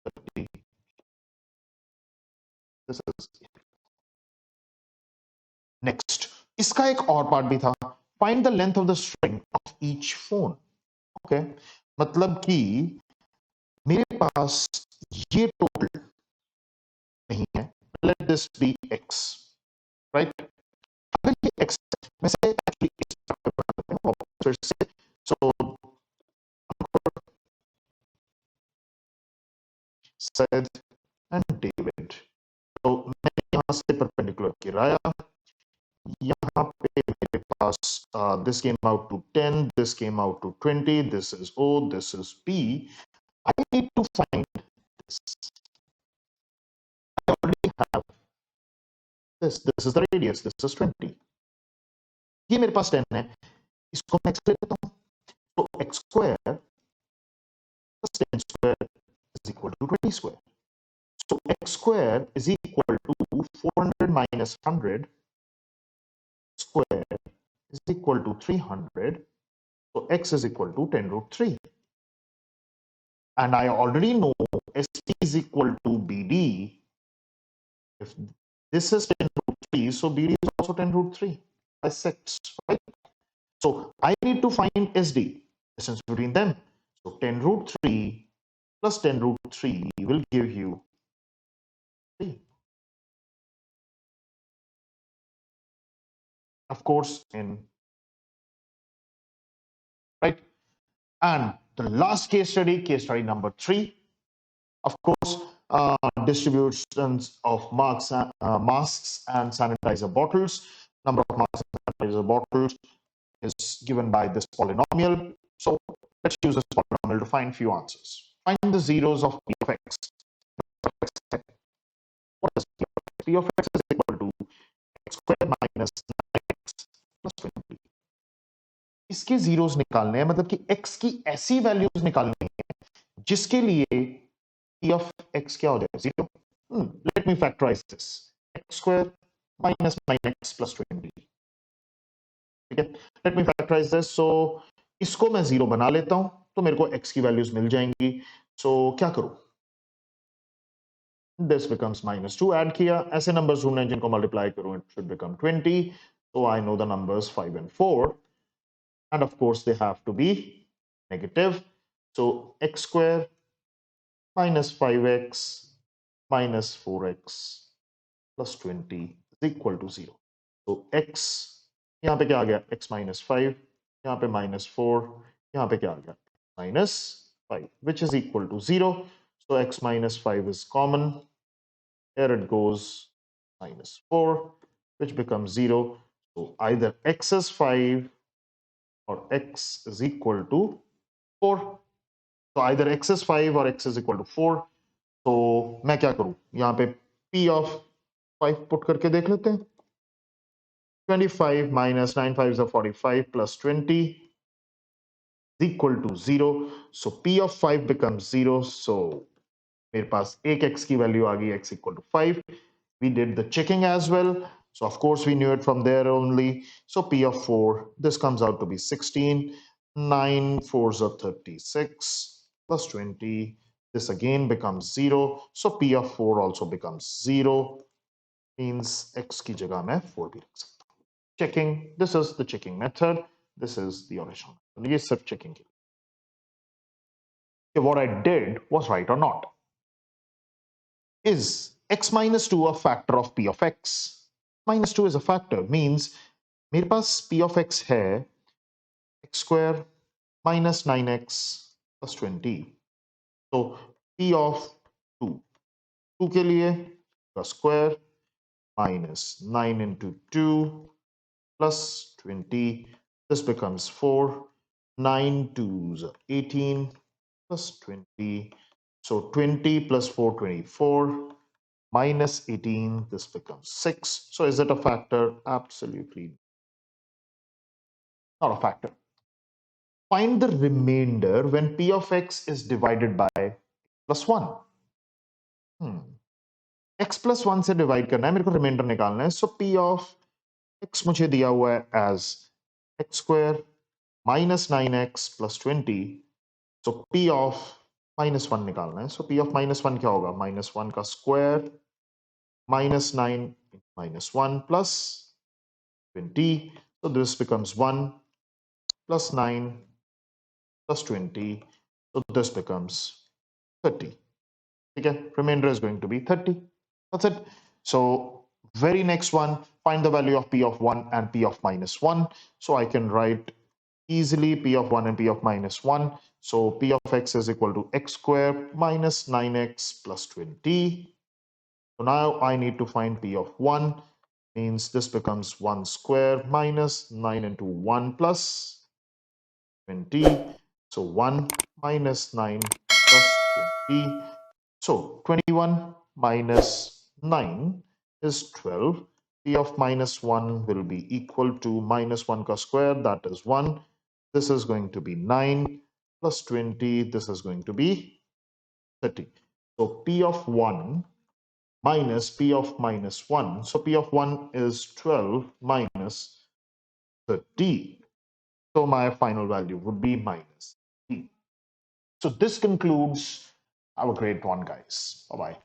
30. This is next. इसका एक और part भी था. Find the length of the string of each phone. Okay, मतलब कि मेरे पास ये टोटल नहीं है. Let this be x, right? अगर ये x मैं से actually इस तरह बना देता हूँ फिर से. So Said and David. तो मैंने यहाँ से परपेंडिकुलर गिराया. यहाँ पे मेरे पास this came out to 10, this came out to 20, this is O, this is P. I need to find this. I already have this. This is the radius, this is 20. ये मेरे पास 10 है, इसको मैं x ले लेता हूँ. तो x square plus 10 square is equal to 20 square. So x square is equal to 400 minus 100 square is equal to 300. So x is equal to 10 root 3. And I already know ST is equal to BD. If this is 10 root 3, so BD is also 10 root 3. Bisects, right? So I need to find SD, distance between them. So 10 root 3 plus 10 root 3 will give you 3. Of course, in right. And the last case study number 3, of course, distributions of masks and sanitizer bottles. Number of masks and sanitizer bottles is given by this polynomial. So let's use this polynomial to find few answers. Find the zeros of P of x. What is P of x? P of x is equal to x squared minus 9x plus 20. इसके zeros निकालने हैं, मतलब कि x की ऐसी values निकालनी है जिसके लिए p of x क्या हो जाए? 0. Let me factorize this. X square minus 9x plus 20. ठीक है, let me factorize this. So इसको मैं 0 बना लेता हूं तो मेरे को x की वैल्यूज मिल जाएंगी. So क्या करूं? This becomes minus 2. Add किया, ऐसे नंबर्स ढूंढने जिनको मल्टीप्लाई करूं, it should become 20. So I know the numbers 5 and 4. And of course they have to be negative. So x square minus 5x minus 4x plus 20 is equal to 0. So x यहाँ पे क्या आ गया, x minus 5, यहाँ पे minus 4, यहाँ पे क्या आ गया, minus 5, which is equal to 0. So x minus 5 is common. Here it goes minus 4, which becomes 0. So either x is 5 or x is equal to 4. So either x is 5 or x is equal to 4. तो मैं क्या करूं, यहाँ पे p of 5 put करके देख लेते हैं. 25 minus 9 5 is 45 plus 20 is equal to 0. So p of 5 becomes 0. So मेरे पास एक x की वैल्यू आ गई, x equal to 5. We did the checking as well. So of course we knew it from there only. So p of 4, this comes out to be 16. 9 4s are 36 plus 20. This again becomes 0. So p of 4 also becomes 0. Means x की जगह मैं 4 भी रख सकता हूँ. Checking. This is the checking method. This is the original method. ये सिर्फ checking के लिए. Okay, what I did was right or not. Is x minus 2 a factor of p of x? Minus 2 is a factor, means मेरे पास p of x है x square minus 9x plus 20. So p of 2, 2 के लिए का square minus 9 into 2 plus 20. This becomes 4. 9 2s are 18 plus 20. So 20 plus 4, 24. Minus 18, this becomes 6. So is it a factor? Absolutely not a factor. Find the remainder when p of x is divided by plus 1. x plus 1 से divide करना है, मेरे को reminder निकालना है. सो p of x मुझे दिया हुआ है as x square minus 9x plus 20. So p of minus 1 निकालना है. So p of minus 1 क्या होगा, minus 1 का square minus 9 minus 1 plus 20. So this becomes 1 plus 9 plus 20. So this becomes 30. Okay, remainder is going to be 30. That's it. So very next one, find the value of p of 1 and p of minus 1. So I can write easily p of 1 and p of minus 1. So p of x is equal to x square minus 9x plus 20. So now I need to find p of 1, means this becomes 1 square minus 9 into 1 plus 20. So 1 minus 9 plus 20. So 21 minus 9 is 12. P of minus 1 will be equal to minus 1 ka square, that is 1. This is going to be 9 plus 20. This is going to be 30. So P of 1 minus P of minus 1. So P of 1 is 12 minus 30. So my final value would be minus 3. So this concludes our grade 1, guys. Bye-bye.